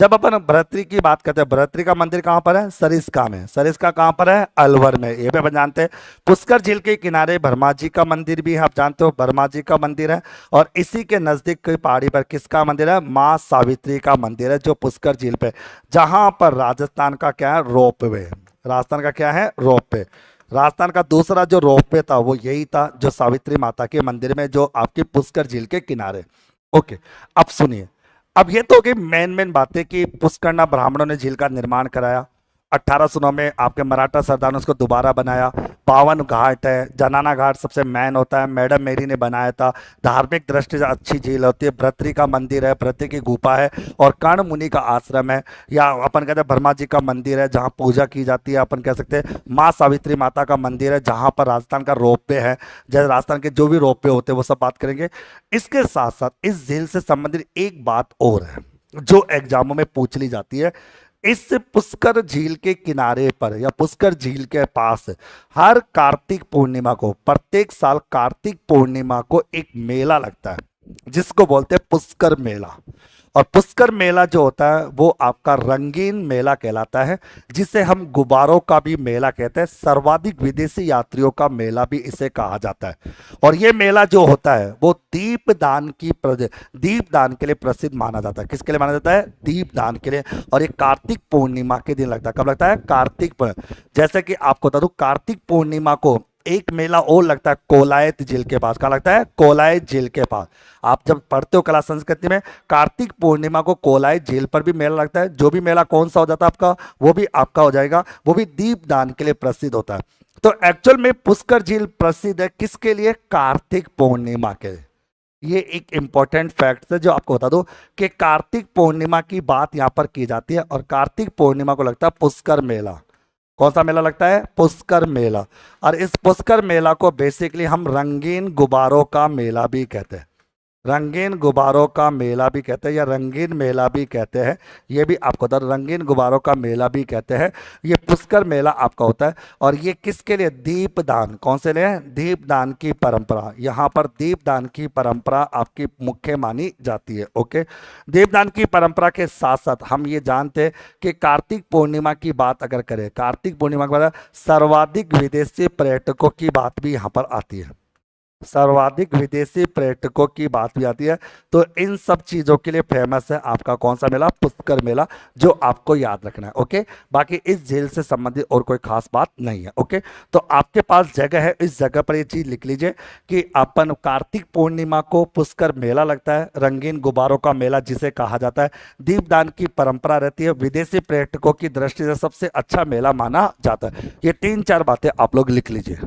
जब अपन भर्तृ की बात करते हैं, भर्तृ का मंदिर कहां पर है, सरिस्का में। सरिस्का कहां पर है, अलवर में। ये भी अपन जानते हैं। पुष्कर झील के किनारे भरमा जी का मंदिर भी है, आप जानते हो, भरमा जी का मंदिर है। और इसी के नजदीक की पहाड़ी पर किसका मंदिर है, माँ सावित्री का मंदिर है, जो पुष्कर झील पे, जहां पर राजस्थान का क्या है, रोपवे। राजस्थान का क्या है, रोपवे। राजस्थान का दूसरा जो रोपवे था वो यही था, जो सावित्री माता के मंदिर में, जो आपकी पुष्कर झील के किनारे। ओके, अब सुनिए, अब ये तो कि मेन बातें कि पुष्करना ब्राह्मणों ने झील का निर्माण कराया। 1809 में आपके मराठा सरदारों ने उसको दोबारा बनाया। 52 घाट है, जनाना घाट सबसे मेन होता है, मैडम मेरी ने बनाया था। धार्मिक दृष्टि से अच्छी झील होती है। भर्तृ का मंदिर है, भर्तृ की गुफा है, और कर्ण मुनि का आश्रम है, या अपन कहते हैं भरमा जी का मंदिर है जहाँ पूजा की जाती है। अपन कह सकते हैं माँ सावित्री माता का मंदिर है, जहाँ पर राजस्थान का रोपवे है। जैसे राजस्थान के जो भी रोपवे होते हैं वो सब बात करेंगे। इसके साथ साथ इस झील से संबंधित एक बात और है जो एग्जामों में पूछ ली जाती है। इस पुष्कर झील के किनारे पर या पुष्कर झील के पास हर कार्तिक पूर्णिमा को, प्रत्येक साल कार्तिक पूर्णिमा को एक मेला लगता है जिसको बोलते हैं पुष्कर मेला। और पुष्कर मेला जो होता है वो आपका रंगीन मेला कहलाता है, जिसे हम गुब्बारों का भी मेला कहते हैं। सर्वाधिक विदेशी यात्रियों का मेला भी इसे कहा जाता है। और ये मेला जो होता है वो दीपदान के लिए प्रसिद्ध माना जाता है। किसके लिए माना जाता है? दीपदान के लिए। और ये कार्तिक पूर्णिमा के दिन लगता है। कब लगता है? कार्तिक पूर्णिमा। जैसे कि आपको बता दूं, कार्तिक पूर्णिमा को एक मेला और लगता है कोलायत झील के पास। कहाँ लगता है? कोलायत झील के पास। आप जब पढ़ते हो कला संस्कृति में, कार्तिक पूर्णिमा को कोलायत झील पर भी मेला लगता है। जो भी मेला कौन सा हो जाता है आपका, वो भी आपका हो जाएगा, वो भी दीपदान के लिए प्रसिद्ध होता है। तो एक्चुअल में पुष्कर झील प्रसिद्ध है किसके लिए? कार्तिक पूर्णिमा के लिए। ये एक इंपॉर्टेंट फैक्ट है जो आपको बता दो कि कार्तिक पूर्णिमा की बात यहां पर की जाती है। और कार्तिक पूर्णिमा को लगता है पुष्कर मेला। कौन सा मेला लगता है? पुष्कर मेला। और इस पुष्कर मेला को बेसिकली हम रंगीन गुब्बारों का मेला भी कहते हैं। रंगीन गुब्बारों का मेला भी कहते हैं या रंगीन मेला भी कहते हैं। ये भी आपको बता, रंगीन गुब्बारों का मेला भी कहते हैं। ये पुष्कर मेला आपका होता है। और ये किसके लिए? दीपदान। कौन से लिए? दीपदान की परंपरा। यहाँ पर दीपदान की परंपरा आपकी मुख्य मानी जाती है। ओके, दीपदान की परंपरा के साथ साथ हम ये जानते हैं कि कार्तिक पूर्णिमा की बात अगर करें, कार्तिक पूर्णिमा के बाद सर्वाधिक विदेशी पर्यटकों की बात भी यहाँ पर आती है। सर्वाधिक विदेशी पर्यटकों की बात भी आती है। तो इन सब चीजों के लिए फेमस है आपका कौन सा मेला? पुष्कर मेला, जो आपको याद रखना है। ओके, बाकी इस झील से संबंधित और कोई खास बात नहीं है। ओके, तो आपके पास जगह है, इस जगह पर ये चीज लिख लीजिए कि अपन कार्तिक पूर्णिमा को पुष्कर मेला लगता है, रंगीन गुब्बारों का मेला जिसे कहा जाता है। दीपदान की परंपरा रहती है, विदेशी पर्यटकों की दृष्टि से सबसे अच्छा मेला माना जाता है। ये 3-4 बातें आप लोग लिख लीजिए।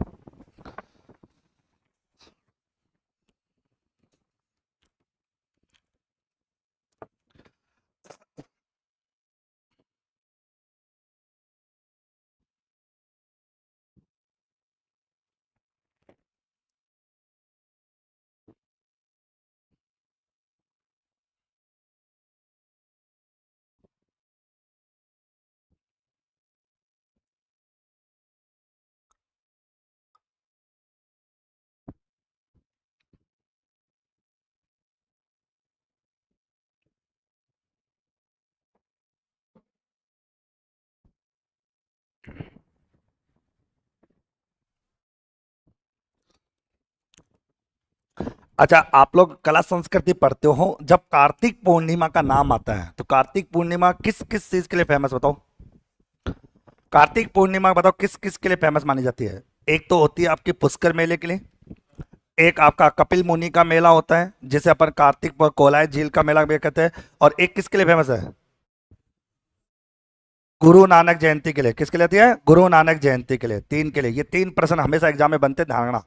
अच्छा, आप लोग कला संस्कृति पढ़ते हो, जब कार्तिक पूर्णिमा का नाम आता है तो कार्तिक पूर्णिमा किस किस चीज के लिए फेमस? बताओ, कार्तिक पूर्णिमा बताओ किस किस के लिए फेमस मानी जाती है? एक तो होती है आपकी पुष्कर मेले के लिए, एक आपका कपिल मुनि का मेला होता है जिसे अपन कार्तिक पर कोलाय झील का मेला भी कहते हैं, और एक किसके लिए फेमस है? गुरु नानक जयंती के लिए। किसके लिए आती है? गुरु नानक जयंती के लिए। तीन के लिए। ये 3 प्रश्न हमेशा एग्जाम में बनते हैं, ध्यान रखना।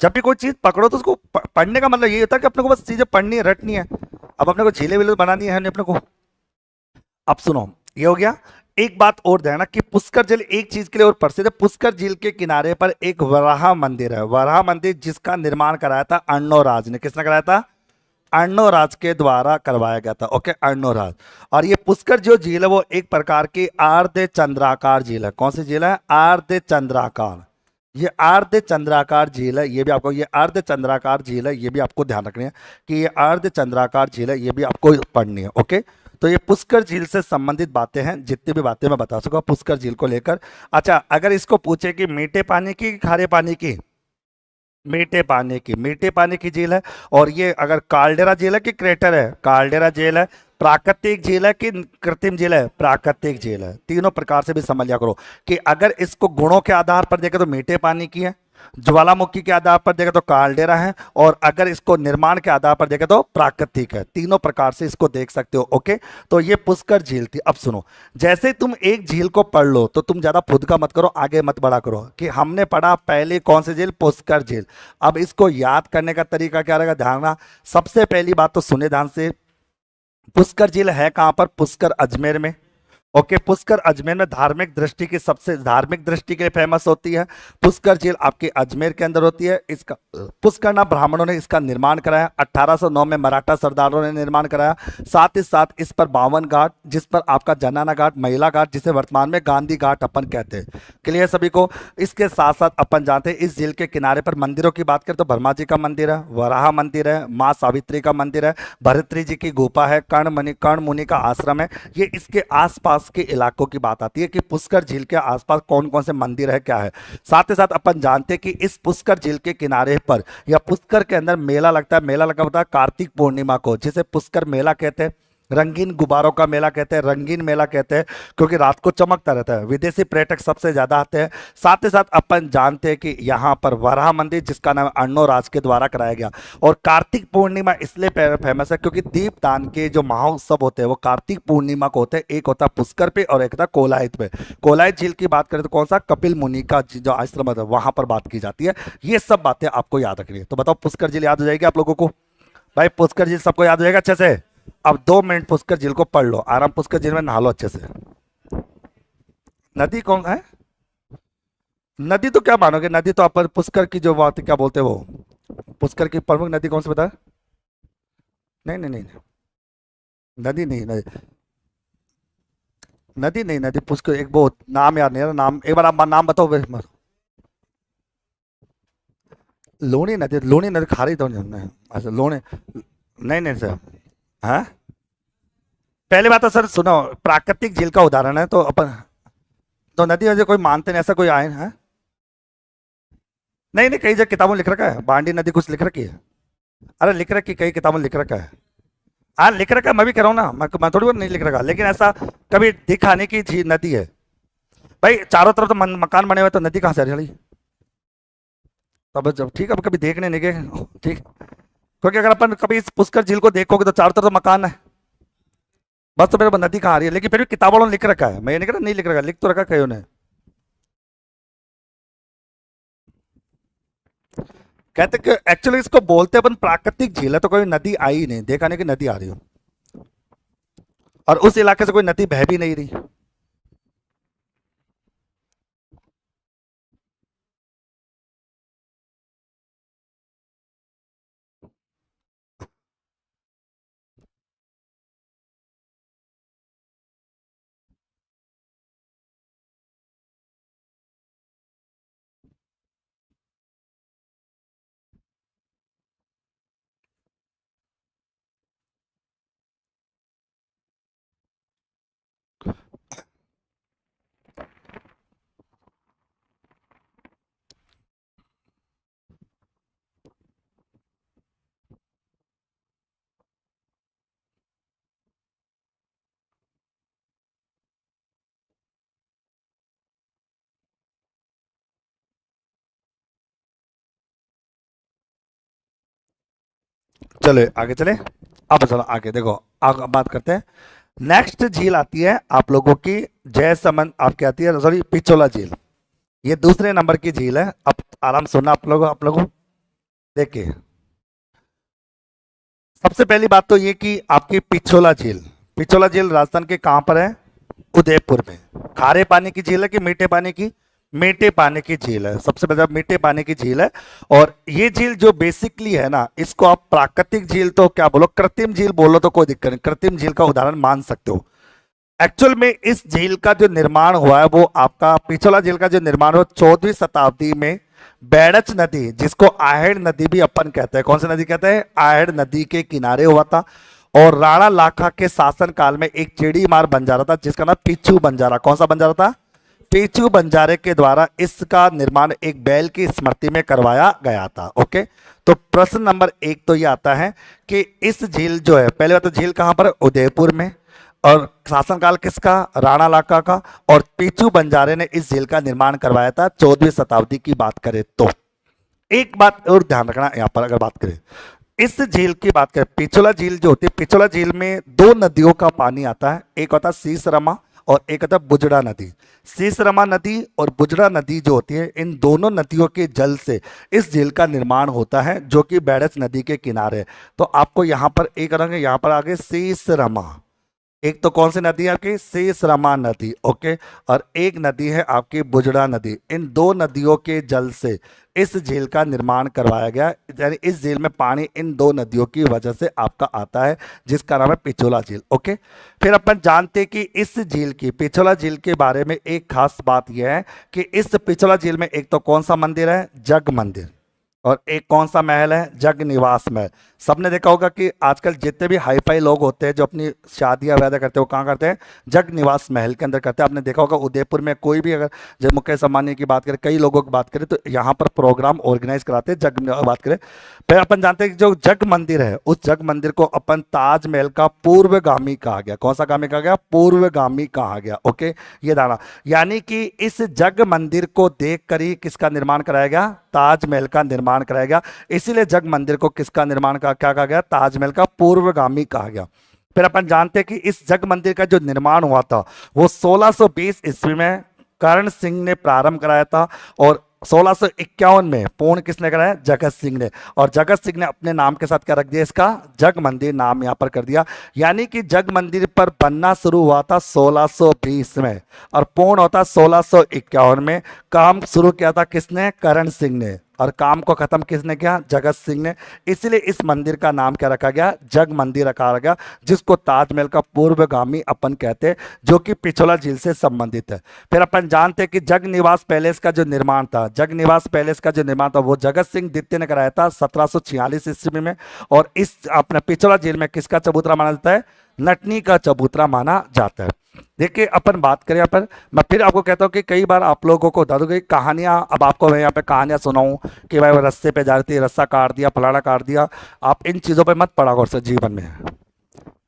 जब भी कोई चीज पकड़ो तो उसको पढ़ने का मतलब ये होता है कि अपने को बस चीजें पढ़नी है, रटनी है। अब अपने को झीले विले बनानी है नहीं अपने को। अब सुनो, ये हो गया। एक बात और ध्यान कि पुष्कर झील एक चीज के लिए और प्रसिद्ध है। पुष्कर झील के किनारे पर एक वराह मंदिर है। वराह मंदिर जिसका निर्माण कराया था अर्णोराज ने। किसने कराया था? अर्णोराज के द्वारा करवाया गया था। ओके, अर्णोराज। और ये पुष्कर जो झील है वो एक प्रकार की अर्ध चंद्राकार झील है। कौन सी झील है? अर्ध चंद्राकार। ये अर्ध चंद्राकार झील है। ये भी आपको, ये अर्ध चंद्राकार झील है, ये भी आपको ध्यान रखनी है कि ये अर्ध चंद्राकार झील है, ये भी आपको पढ़नी है। ओके, तो ये पुष्कर झील से संबंधित बातें हैं, जितनी भी बातें मैं बता सकूंगा पुष्कर झील को लेकर। अच्छा, अगर इसको पूछे कि मीठे पानी की खारे पानी की, मीठे पानी की झील है। और ये अगर काल्डेरा झील है कि क्रेटर है? काल्डेरा झील है। प्राकृतिक झील है कि कृत्रिम झील है? प्राकृतिक झील है। तीनों प्रकार से भी समझ लिया करो कि अगर इसको गुणों के आधार पर देखें तो मीठे पानी की है, ज्वालामुखी के आधार पर देखें तो काल्डेरा है, और अगर इसको निर्माण के आधार पर देखें तो प्राकृतिक है। तीनों प्रकार से इसको देख सकते हो। ओके, तो ये पुष्कर झील थी। अब सुनो, जैसे तुम एक झील को पढ़ लो तो तुम ज्यादा खुद का मत करो, आगे मत बढ़ा करो कि हमने पढ़ा पहले कौन सी झील? पुष्कर झील। अब इसको याद करने का तरीका क्या रहेगा? ध्यान रखना। सबसे पहली बात तो सुने ध्यान से, पुष्कर झील है कहां पर? पुष्कर अजमेर में। ओके, पुष्कर अजमेर में धार्मिक दृष्टि की सबसे धार्मिक दृष्टि के लिए फेमस होती है। पुष्कर झील आपके अजमेर के अंदर होती है। इसका पुष्कर नाम ब्राह्मणों ने इसका निर्माण कराया, 1809 में मराठा सरदारों ने निर्माण कराया। साथ ही साथ इस पर 52 घाट, जिस पर आपका जनाना घाट, महिला घाट, जिसे वर्तमान में गांधी घाट अपन कहते हैं। क्लियर सभी को। इसके साथ साथ अपन जानते हैं इस झील के किनारे पर मंदिरों की बात करें तो ब्रह्मा जी का मंदिर है, वराह मंदिर है, माँ सावित्री का मंदिर है, भरतरी जी की गुफा है, कर्ण मुनि का आश्रम है। ये इसके आसपास के इलाकों की बात आती है कि पुष्कर झील के आसपास कौन कौन से मंदिर है, क्या है। साथ ही साथ अपन जानते हैं कि इस पुष्कर झील के किनारे पर या पुष्कर के अंदर मेला लगता है। मेला लगा होता है कार्तिक पूर्णिमा को, जिसे पुष्कर मेला कहते हैं, रंगीन गुब्बारों का मेला कहते हैं, रंगीन मेला कहते हैं, क्योंकि रात को चमकता रहता है। विदेशी पर्यटक सबसे ज्यादा आते हैं। साथ ही साथ अपन जानते हैं कि यहाँ पर वराह मंदिर, जिसका नाम अर्णोराज के द्वारा कराया गया। और कार्तिक पूर्णिमा इसलिए फेमस है क्योंकि दीपदान के जो महोत्सव होते हैं वो कार्तिक पूर्णिमा को होते हैं। एक होता है पुष्कर पे और एक होता है कोलाहित पे। कोलाहित झील की बात करें तो कौन सा, कपिल मुनि का जो आश्रम है वहां पर बात की जाती है। ये सब बातें आपको याद रखनी है। तो बताओ पुष्कर झील याद हो जाएगी आप लोगों को? भाई पुष्कर झील सबको याद हो जाएगा अच्छे से? अब 2 मिनट पुष्कर झील को पढ़ लो आराम, पुष्कर झील में नहा लो अच्छे से। नदी कौन है? नदी तो क्या मानोगे, नदी तो अपन पुष्कर की जो बात क्या बोलते हैं वो, पुष्कर की प्रमुख नदी कौन सी बता? नहीं नहीं नहीं नहीं। नदी नहीं, नदी नहीं, नदी पुष्कर एक वो नाम याद नहीं है नाम, एक बार आप नाम बताओ लोनी नदी, लोनी नदी खारी तो नहीं, अच्छा लोनी, नहीं नहीं सर। हाँ, पहले बात तो सर सुनो, प्राकृतिक झील का उदाहरण है तो अपन, तो नदी वजह कोई मानते नहीं, ऐसा कोई आए है? नहीं नहीं, कई जगह किताबों में लिख रखा है बांडी नदी कुछ लिख रखी है। अरे लिख रखी, कई किताबों में लिख रखा है। हाँ लिख रखा है, मैं भी कह रहा हूँ ना, मैं थोड़ी बहुत नहीं लिख रखा, लेकिन ऐसा कभी दिखा नहीं कि झील नदी है। भाई चारों तरफ तो मकान बने हुए तो नदी कहाँ से हरियाली? तब जब ठीक है, अब कभी देखने नहीं गए, ठीक। क्योंकि अगर अपन कभी इस पुष्कर झील को देखोगे तो चारों तरफ तो मकान है, बस तो मेरे नदी कहाँ आ रही है। लेकिन फिर भी किताबों में लिख रखा है, मैं ये नहीं कह रहा नहीं लिख रखा, लिख तो रखा कहीं ने। कहते कि एक्चुअली इसको बोलते अपन प्राकृतिक झील है, तो कोई नदी आई ही नहीं, देखा नहीं कि नदी आ रही हो, और उस इलाके से कोई नदी बह भी नहीं रही। चलो आगे चले। अब चलो आगे देखो, आगे बात करते हैं। नेक्स्ट झील आती है आप लोगों की जयसमंद, आपकी आती है सॉरी पिछोला झील। ये दूसरे नंबर की झील है। अब आराम सुनना आप लोगों देखिए। सबसे पहली बात तो ये कि आपकी पिछोला झील, पिछोला झील राजस्थान के कहां पर है? उदयपुर में। खारे पानी की झील है कि मीठे पानी की? मीठे पानी की झील है, सबसे पहले मीठे पानी की झील है। और ये झील जो बेसिकली है ना, इसको आप प्राकृतिक झील तो क्या बोलो, कृत्रिम झील बोलो तो कोई दिक्कत नहीं, कृत्रिम झील का उदाहरण मान सकते हो। एक्चुअल में इस झील का जो निर्माण हुआ है वो आपका पिछोला झील का जो निर्माण हुआ 14वीं शताब्दी में बैड़च नदी, जिसको आहेड़ नदी भी अपन कहते हैं, कौन सी नदी कहते हैं? आहेड़ नदी के किनारे हुआ था। और राणा लाखा के शासन काल में एक चिड़ी मार बंजारा था जिसका नाम पीछू बंजारा, कौन सा बंजारा था? पीछू बंजारे के द्वारा इसका निर्माण एक बैल की स्मृति में करवाया गया था। ओके, तो प्रश्न नंबर 1 तो ये आता है कि इस झील जो है, पहले बात तो झील कहां पर? उदयपुर में। और शासनकाल किसका? राणा लाका का। और पीछू बंजारे ने इस झील का निर्माण करवाया था 14वीं शताब्दी की बात करें तो। एक बात और ध्यान रखना यहां पर, अगर बात करें इस झील की बात करें, पिछोला झील जो होती है, पिछोला झील में 2 नदियों का पानी आता है, एक होता है शीसरमा और एक होता है बुजड़ा नदी। शीसरमा नदी और बुजड़ा नदी जो होती है, इन दोनों नदियों के जल से इस झील का निर्माण होता है जो कि बैड़च नदी के किनारे है। तो आपको यहां पर एक रंग, यहां पर आगे शीसरमा, एक तो कौन सी नदी है आपकी, सीसरमा नदी, ओके। और एक नदी है आपकी बुजड़ा नदी। इन दो नदियों के जल से इस झील का निर्माण करवाया गया, यानी इस झील में पानी इन दो नदियों की वजह से आपका आता है, जिसका नाम है पिछोला झील, ओके। फिर अपन जानते हैं कि इस झील की, पिछोला झील के बारे में एक खास बात यह है कि इस पिछोला झील में एक तो कौन सा मंदिर है, जग मंदिर। और एक कौन सा महल है, जग निवास महल। सबने देखा होगा कि आजकल जितने भी हाई फाई लोग होते हैं जो अपनी शादियां वैदा करते हैं, वो कहाँ करते हैं, जग निवास महल के अंदर करते हैं। आपने देखा होगा उदयपुर में कोई भी, अगर जब मुकेश अंबानी की बात करें, कई लोगों की बात करें, तो यहाँ पर प्रोग्राम ऑर्गेनाइज कराते हैं जग बात करें। फिर अपन जानते हैं कि जो जग मंदिर है, उस जग मंदिर को अपन ताजमहल का पूर्वगामी कहा गया। कौन सा गामी कहा गया, पूर्वगामी कहा गया, ओके। ये दाना, यानी कि इस जग मंदिर को देखकर ही किसका निर्माण कराया गया, ताजमहल का निर्माण कराया गया। इसीलिए जग मंदिर को किसका निर्माण का क्या कहा गया, ताजमहल का पूर्वगामी कहा गया। फिर अपन जानते हैं कि इस जग मंदिर का जो निर्माण हुआ था वो 1620 ईस्वी में कर्ण सिंह ने प्रारंभ कराया था। और 1651 में पूर्ण किसने कराया, जगत सिंह ने। और जगत सिंह ने अपने नाम के साथ क्या रख दिया, इसका जग मंदिर नाम यहां पर कर दिया। यानी कि जग मंदिर पर बनना शुरू हुआ था 1620 में और पूर्ण होता 1651 में। काम शुरू किया था किसने, करण सिंह ने। और काम को खत्म किसने किया, जगत सिंह ने। इसलिए इस मंदिर का नाम क्या रखा गया, जग मंदिर रखा गया, जिसको ताजमहल का पूर्वगामी अपन कहते हैं, जो कि पिछोला झील से संबंधित है। फिर अपन जानते हैं कि जग निवास पैलेस का जो निर्माण था, जग निवास पैलेस का जो निर्माण था वो जगत सिंह द्वितीय ने कराया था 1746 ईस्वी में। और इस अपने पिछोला झील में किसका चबूतरा माना जाता है, नटनी का चबूतरा माना जाता है। देखिए अपन बात करें यहाँ पर, मैं फिर आपको कहता हूँ कि कई बार आप लोगों को बता दूं कि कहानियां, अब आपको मैं यहाँ पे कहानियां सुनाऊं कि भाई वो रस्ते पे जा रही थी, रस्सा काट दिया, फलाना काट दिया, आप इन चीजों पे मत पड़ा करो सर जीवन में।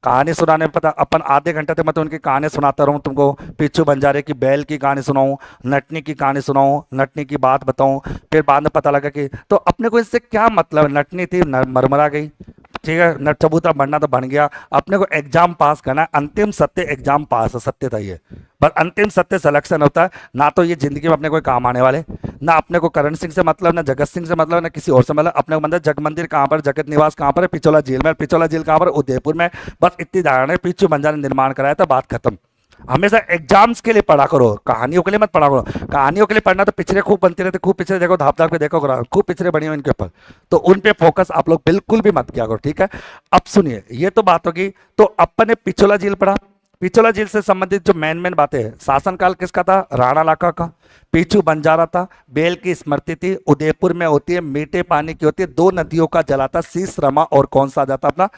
कहानी सुनाने में पता अपन आधे घंटे तक मैं तो उनकी कहानी सुनाता रहूं तुमको, पिच्छू बंजारे की बैल की कहानी सुनाऊं, नटनी की कहानी सुनाऊं, नटनी की बात बताऊं, फिर बाद में पता लगा कि तो अपने को इससे क्या मतलब, नटनी थी मरमरा गई, ठीक है, न चबूतरा बनना तो बन गया, अपने को एग्जाम पास करना है, अंतिम सत्य एग्जाम पास है, सत्य था ये। बस अंतिम सत्य सिलेक्शन होता है, ना तो ये जिंदगी में अपने कोई काम आने वाले, ना अपने को करण सिंह से मतलब, ना जगत सिंह से मतलब, ना किसी और से मतलब। अपने को मतलब जग मंदिर कहाँ पर, जगत निवास कहाँ पर है, पिछोला झील में। पिछोला झील कहाँ पर, उदयपुर में। बस इतनी धारणा है, पिच्चू बंजारा ने निर्माण कराया था, बात खत्म। हमेशा एग्जाम्स के लिए पढ़ा करो, कहानियों के लिए मत पढ़ा करो। कहानियों के लिए पढ़ना तो पिछड़े खूब बनते रहते, खूब पिछड़े देखो, धाप धाप के देखो, खूब पिछड़े बनी हुई इनके ऊपर, तो उन पे फोकस आप लोग बिल्कुल भी मत किया करो, ठीक है। अब सुनिए, ये तो बात होगी। तो अपन ने पिछोला झील पढ़ा, पिछोला झील से संबंधित जो मेन मेन बातें हैं, शासनकाल किसका था, राणा लाका का। पीछू बंजारा था, बेल की स्मृति थी, उदयपुर में होती है, मीठे पानी की होती है, दो नदियों का जलाता, शीश रमा और कौन सा जाता अपना,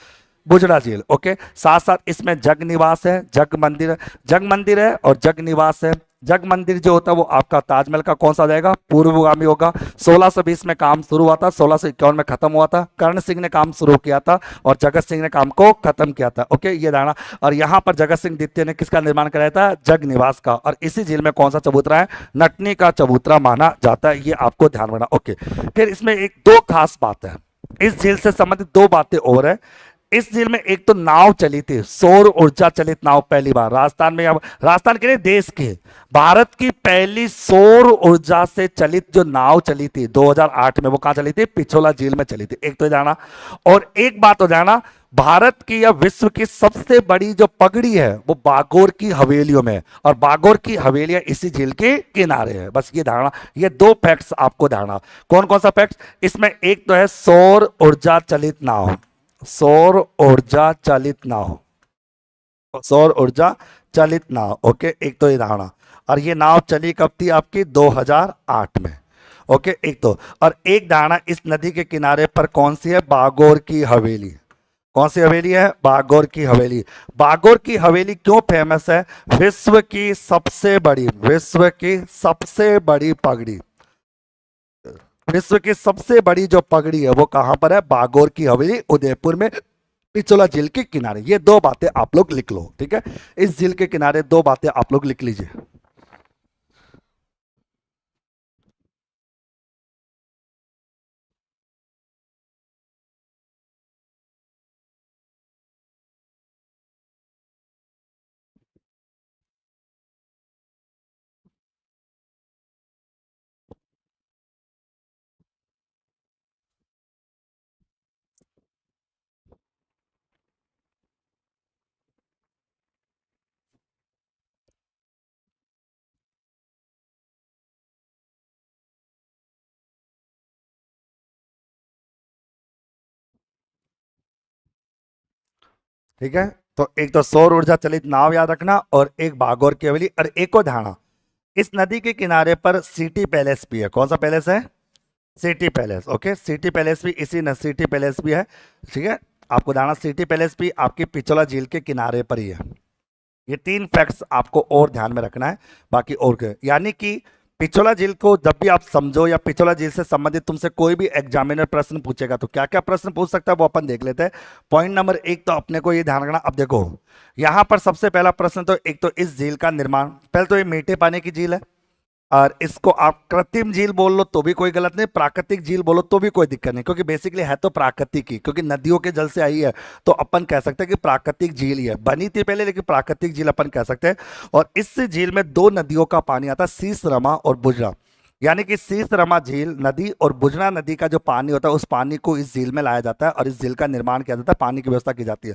बुजड़ा झील, ओके। साथ साथ इसमें जग निवास है, जग मंदिर है, जग मंदिर है और जग निवास है। जग मंदिर जो होता है वो आपका ताजमहल का कौन सा हो जाएगा, पूर्वगामी होगा। 1620 में काम शुरू हुआ था, 1651 में खत्म हुआ था, कर्ण सिंह ने काम शुरू किया था और जगत सिंह ने काम को खत्म किया था, ओके, ये दाना। और यहाँ पर जगत सिंह द्वितीय ने किसका निर्माण कराया था, जग निवास का। और इसी झील में कौन सा चबूतरा है, नटनी का चबूतरा माना जाता है, ये आपको ध्यान रखना, ओके। फिर इसमें एक दो खास बात है, इस झील से संबंधित दो बातें और है। इस झील में एक तो नाव चली थी, सौर ऊर्जा चलित नाव, पहली बार राजस्थान में, अब राजस्थान के नहीं, देश के, भारत की पहली सौर ऊर्जा से चलित जो नाव चली थी 2008 में, वो कहां चली थी, पिछोला झील में चली थी, एक तो जाना। और एक बात हो जाना, भारत की या विश्व की सबसे बड़ी जो पगड़ी है वो बागोर की हवेलियों में है, और बागोर की हवेलियां इसी झील के किनारे है। बस ये धारणा, ये दो फैक्ट्स आपको धारणा। कौन कौन सा फैक्ट्स, इसमें एक तो है सौर ऊर्जा चलित नाव, सौर ऊर्जा चालित नाव, सौर ऊर्जा चालित नाव, ओके, एक तो ये धारणा। और ये नाव चली कब थी आपकी, 2008 में, ओके, एक तो। और एक धारणा, इस नदी के किनारे पर कौन सी है, बागोर की हवेली। कौन सी हवेली है, बागोर की हवेली। बागोर की हवेली क्यों फेमस है, विश्व की सबसे बड़ी, विश्व की सबसे बड़ी पगड़ी, विश्व की सबसे बड़ी जो पगड़ी है वो कहां पर है, बागोर की हवेली, उदयपुर में, पिछोला झील के किनारे। ये दो बातें आप लोग लिख लो, ठीक है। इस झील के किनारे दो बातें आप लोग लिख लीजिए। ठीक है। तो एक तो सौर ऊर्जा चलित नाव याद रखना, और एक भागोर की हवेली, और एक और ध्यान, इस नदी के किनारे पर सिटी पैलेस भी है। कौन सा पैलेस है? City palace. Okay, city palace भी इसी न सिटी पैलेस भी है। ठीक है, आपको ध्यान, सिटी पैलेस भी आपकी पिछोला झील के किनारे पर ही है। ये तीन फैक्ट्स आपको और ध्यान में रखना है। बाकी और क्या, यानी कि पिछोला झील को जब भी आप समझो, या पिछोला झील से संबंधित तुमसे कोई भी एग्जामिनर प्रश्न पूछेगा, तो क्या क्या प्रश्न पूछ सकता है वो अपन देख लेते हैं। पॉइंट नंबर एक, तो अपने को ये ध्यान रखना। अब देखो, यहां पर सबसे पहला प्रश्न, तो एक तो इस झील का निर्माण, पहले तो ये मीठे पानी की झील है, और इसको आप कृत्रिम झील बोल लो तो भी कोई गलत नहीं, प्राकृतिक झील बोलो तो भी कोई दिक्कत नहीं, क्योंकि बेसिकली है तो प्राकृतिक ही, क्योंकि नदियों के जल से आई है, तो अपन कह सकते हैं कि प्राकृतिक झील ही है। बनी थी पहले, लेकिन प्राकृतिक झील अपन कह सकते हैं। और इस झील में दो नदियों का पानी आता है, सीसरमा और बुजरा। यानी कि सीसरमा झील नदी और बुजरा नदी का जो पानी होता है, उस पानी को इस झील में लाया जाता है, और इस झील का निर्माण किया जाता है, पानी की व्यवस्था की जाती है।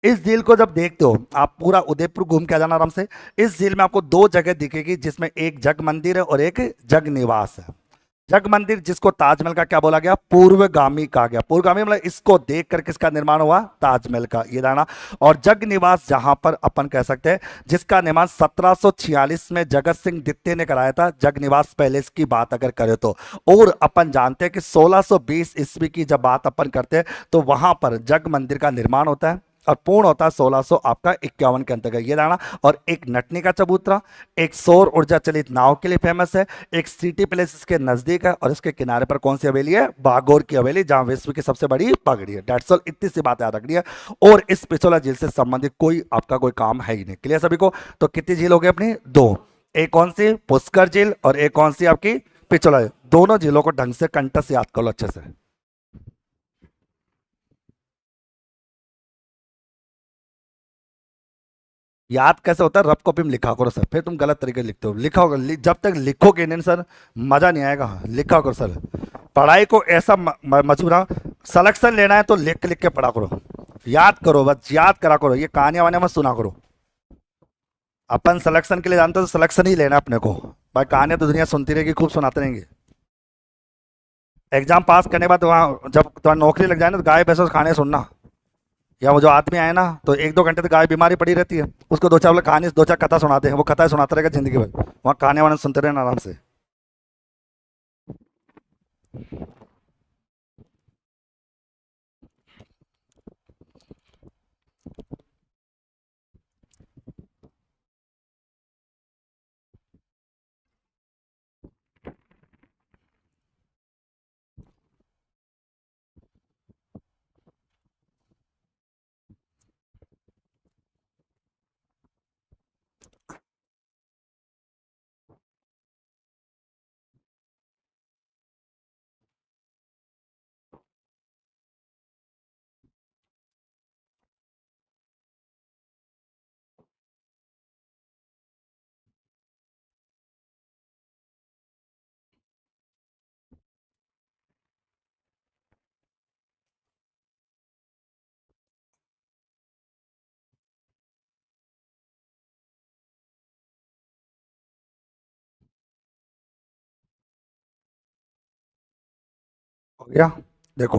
इस झील को जब देखते हो आप, पूरा उदयपुर घूम के आ जाना आराम से। इस झील में आपको दो जगह दिखेगी, जिसमें एक जग मंदिर है और एक जग निवास है। जग मंदिर, जिसको ताजमहल का क्या बोला गया? पूर्वगामी कहा गया। पूर्वगामी मतलब इसको देख कर किसका निर्माण हुआ? ताजमहल का, ये दाना। और जग निवास, जहां पर अपन कह सकते हैं जिसका निर्माण 1746 में जगत सिंह द्वितीय ने कराया था, जग निवास पैलेस की बात अगर करें तो। और अपन जानते हैं कि 1620 ईस्वी की जब बात अपन करते हैं, तो वहां पर जग मंदिर का निर्माण होता है, और पूर्ण होता है 1600 आपका 51 के अंतर्गत, ये दाना। और एक नटनी का चबूतरा, एक सौर ऊर्जा चलित नाव के लिए फेमस है, एक सिटी पैलेस इसके नजदीक है, और इसके किनारे पर कौन सी हवेली है? बागोर की हवेली, जहां विश्व की सबसे बड़ी पगड़ी है। डेट्स ऑल, इतनी सी बात याद रखनी है। और इस पिछोला झील से संबंधित कोई आपका कोई काम है ही नहीं। क्लियर सभी को? तो कितनी झील हो गई अपनी? दो। एक कौन सी? पुष्कर झील, और एक कौन सी आपकी? पिछोला झील। दोनों झीलों को ढंग से कंठ से याद कर लो अच्छे से। याद कैसे होता है? रफ कॉपी में लिखा करो सर, फिर तुम गलत तरीके से लिखते हो। लिखा होगा, जब तक लिखोगे नहीं सर, मजा नहीं आएगा। लिखा करो सर, पढ़ाई को ऐसा मजबूरा, सलेक्शन लेना है तो लिख लिख के पढ़ा करो, याद करो, बस याद करा करो। ये कहानियां वानियां मत सुना करो। अपन सिलेक्शन के लिए जानते हो तो सिलेक्शन ही लेना अपने को। भाई कहानियां तो दुनिया सुनती रहेगी, खूब सुनाते रहेंगे। एग्जाम पास करने के बाद वहाँ जब तुम्हारी नौकरी लग जाए ना, तो गाय भैंसों से खाने सुनना। या वो जो आदमी आए ना, तो एक दो घंटे तक गाय बीमारी पड़ी रहती है, उसको दो चार वाले कहानी, दो चार कथा सुनाते हैं, वो कथा सुनाता रहेगा जिंदगी भर। वहाँ कहानी वाने सुनते रहना आराम से। हो गया? देखो,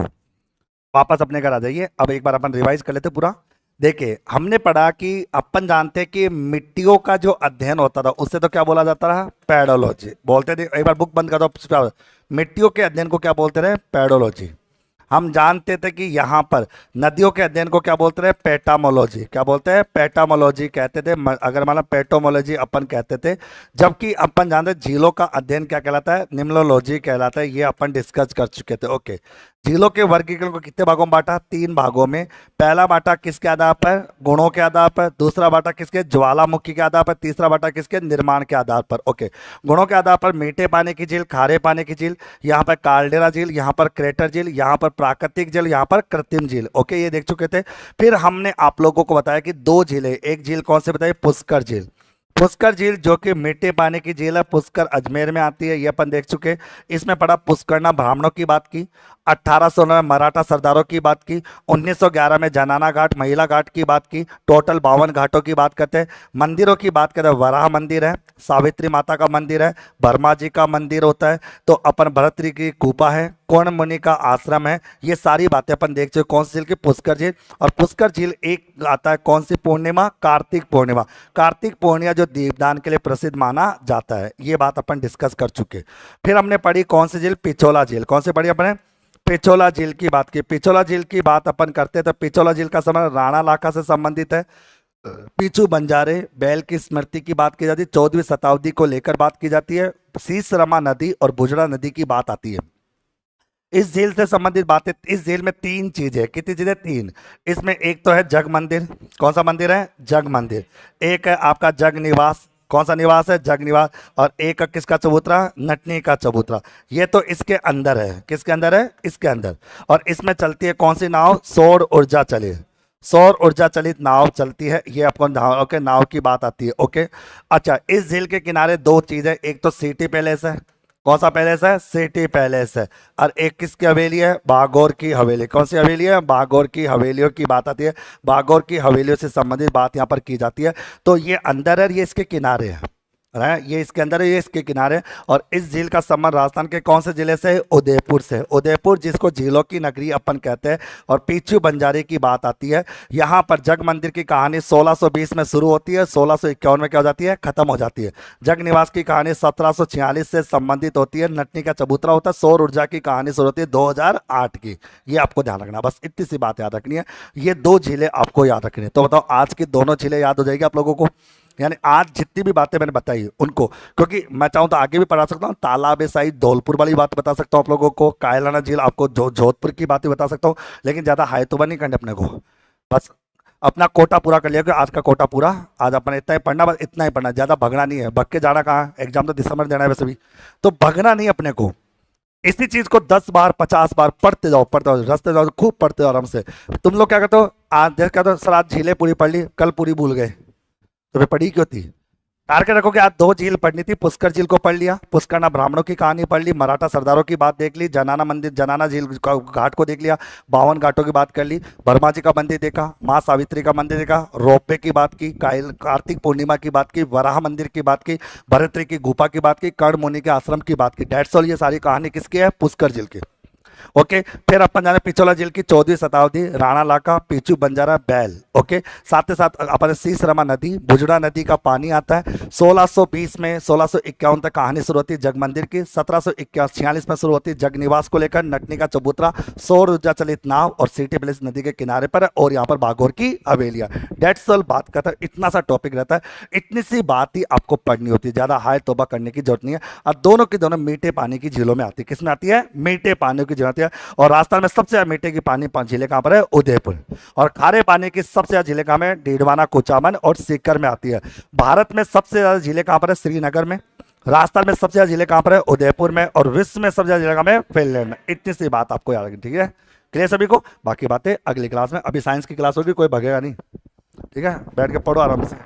वापस अपने घर आ जाइए। अब एक बार अपन रिवाइज कर लेते पूरा। देखिए, हमने पढ़ा कि अपन जानते हैं कि मिट्टियों का जो अध्ययन होता था, उससे तो क्या बोला जाता रहा? पेडोलॉजी बोलते थे। एक बार बुक बंद कर दो। मिट्टियों के अध्ययन को क्या बोलते रहे? पेडोलॉजी। हम जानते थे कि यहाँ पर नदियों के अध्ययन को क्या बोलते रहे? पेटामोलॉजी। क्या बोलते हैं? पेटामोलॉजी कहते थे। अगर माना पेटोमोलॉजी अपन कहते थे। जबकि अपन जानते हैं झीलों का अध्ययन क्या कहलाता है? निम्नोलॉजी कहलाता है। ये अपन डिस्कस कर चुके थे। ओके, झीलों के वर्गीकरण को कितने भागों में बांटा? तीन भागों में। पहला बांटा किसके आधार पर? गुणों के आधार पर। दूसरा बांटा किसके? ज्वालामुखी के आधार पर। तीसरा बांटा किसके? निर्माण के आधार पर। ओके, गुणों के आधार पर मीठे पानी की झील, खारे पानी की झील, यहाँ पर काल्डेरा झील, यहाँ पर क्रेटर झील, यहाँ पर प्राकृतिक झील, यहाँ पर कृत्रिम झील। ओके, ये देख चुके थे। फिर हमने आप लोगों को बताया कि दो झीलें, एक झील कौन सी बताई? पुष्कर झील। पुष्कर झील जो कि मीठे पानी की झील है, पुष्कर अजमेर में आती है, ये अपन देख चुके। इसमें पड़ा पुष्करना ब्राह्मणों की बात की, 1809 में मराठा सरदारों की बात की, 1911 में जनाना घाट महिला घाट की बात की। टोटल 52 घाटों की बात करते हैं। मंदिरों की बात करते हैं, वराह मंदिर है, सावित्री माता का मंदिर है, बर्मा जी का मंदिर होता है, तो अपन भरतरी की कूपा है, कौन मुनि का आश्रम है, ये सारी बातें अपन देख चुके। कौन सी झील की, पुष्कर झील। और पुष्कर झील एक आता है कौन सी पूर्णिमा, कार्तिक पूर्णिमा। कार्तिक पूर्णिमा जो दीपदान के लिए प्रसिद्ध माना जाता है, ये बात अपन डिस्कस कर चुके। फिर हमने पढ़ी कौन सी झील, पिछोला झील। कौन सी पढ़ी अपने, पिछोला झील की बात की। पिछोला झील की बात अपन करते हैं तो पिछोला झील का संबंध राणा इलाका से संबंधित है। पीछू बंजारे बैल की स्मृति की बात की जाती है, 14वीं शताब्दी को लेकर बात की जाती है। शीशरमा नदी और बुजड़ा नदी की बात आती है। इस झील से संबंधित बातें, इस झील में तीन चीजें, कितनी चीजें, तीन। इसमें एक तो है जग मंदिर। कौन सा मंदिर है, जग मंदिर। एक है आपका जग निवास। कौन सा निवास है, जग निवास। और एक है किसका चबूतरा, नटनी का चबूतरा। ये तो इसके अंदर है, किसके अंदर है, इसके अंदर। और इसमें चलती है कौन सी नाव, सौर ऊर्जा चलित, सौर ऊर्जा चलित नाव चलती है। ये आपको नाव, ओके, नाव की बात आती है। ओके, अच्छा, इस झील के किनारे दो चीजें, एक तो सिटी पैलेस है। कौन सा पैलेस है, सिटी पैलेस है। और एक किसकी हवेली है, बागोर की हवेली। कौन सी हवेली है, बागोर की हवेलियों की बात आती है। बागोर की हवेलियों से संबंधित बात यहाँ पर की जाती है। तो ये अंदर है, ये इसके किनारे है, ये इसके अंदर है, ये इसके किनारे। और इस झील का संबंध राजस्थान के कौन से जिले से, उदयपुर से। उदयपुर जिसको झीलों की नगरी अपन कहते हैं। और पीछू बंजारे की बात आती है। यहाँ पर जग मंदिर की कहानी 1620 में शुरू होती है, 1651 में क्या हो जाती है, खत्म हो जाती है। जग निवास की कहानी 1746 से संबंधित होती है। नटनी का चबूतरा होता है। सौर ऊर्जा की कहानी शुरू होती है 2008 की। ये आपको ध्यान रखना, बस इतनी सी बात याद रखनी है। ये दो झीलें आपको याद रखनी है। तो बताओ, आज की दोनों झीलें याद हो जाएगी आप लोगों को। यानी आज जितनी भी बातें मैंने बताई उनको, क्योंकि मैं चाहूँ तो आगे भी पढ़ा सकता हूँ। तालाब साई धौलपुर वाली बात बता सकता हूँ आप लोगों को। कायलाना झील आपको जोधपुर की बातें बता सकता हूँ। लेकिन ज़्यादा हाई तो नहीं करने अपने को, बस अपना कोटा पूरा कर लिया कि आज का कोटा पूरा। आज अपने इतना ही पढ़ना, बस इतना ही पढ़ना, ज़्यादा भगना नहीं है। भग के जाना कहाँ, एग्जाम तो दिसंबर में देना है वैसे भी, तो भगना नहीं अपने को। इसी चीज को 10 बार 50 बार पढ़ते जाओ, पढ़ते जाओ, रस्ते जाओ, खूब पढ़ते जाओ आराम से। तुम लोग क्या कहते हो, आज देख कहते हो सर आज झीलें पूरी पढ़ ली, कल पूरी भूल गए, तो फिर पढ़ी क्यों थी। टारगेट रखो कि आज दो झील पढ़नी थी। पुष्कर झील को पढ़ लिया, पुष्करना ब्राह्मणों की कहानी पढ़ ली, मराठा सरदारों की बात देख ली, जनाना मंदिर, जनाना झील घाट को देख लिया, 52 घाटों की बात कर ली, वर्मा जी का मंदिर देखा, माँ सावित्री का मंदिर देखा, रोपवे की बात की, कार्तिक पूर्णिमा की बात की, वराह मंदिर की बात की, भरतरी की गुफा की बात की, कर्ण मुनि के आश्रम की बात की। That's all. ये सारी कहानी किसकी है, पुष्कर झील की। ओके, फिर अपन जाने पिछोला झील की 14वीं शताब्दी, राणा इलाका, पीछू बंजारा बैल। ओके, साथ ही साथ अपन शीशरमा नदी, बुजड़ा नदी का पानी आता है। 1620 में 1651 तक कहानी शुरू होती है जग मंदिर की। 1746 में शुरू होती है जग निवास को लेकर, नटनी का चबूतरा, सौर ऊर्जा चलित नाव और सिटी पैलेस नदी के किनारे पर है। और यहाँ पर बागोर की हवेलियां। That's all. बात करता है, इतना सा टॉपिक रहता है, इतनी सी बात ही आपको पढ़नी होती है, ज्यादा हाय तोबा करने की जरूरत नहीं है। और दोनों की दोनों मीठे पानी की झीलों में आती है। किसमें आती है, मीठे पानी की झील आती है। और राजस्थान में सबसे ज्यादा मीठे की पानी झीलें कहां पर है, उदयपुर। और खारे पानी की सबसे ज्यादा झीलें कहां में, डीडवाना, कुचामन और सीकर में आती है। भारत में सबसे ज्यादा झीलें कहां पर है, श्रीनगर में। राजस्थान में सबसे ज्यादा झीलें कहां पर है, उदयपुर में। और विश्व में सबसे ज्यादा झीलें कहां में, फिनलैंड में। इतनी सी बात आपको याद रखनी, ठीक है। क्लियर सभी को। बाकी बातें अगली क्लास में, अभी साइंस की क्लास होगी, कोई भगेगा नहीं, ठीक है। बैठ के पढ़ो आराम से।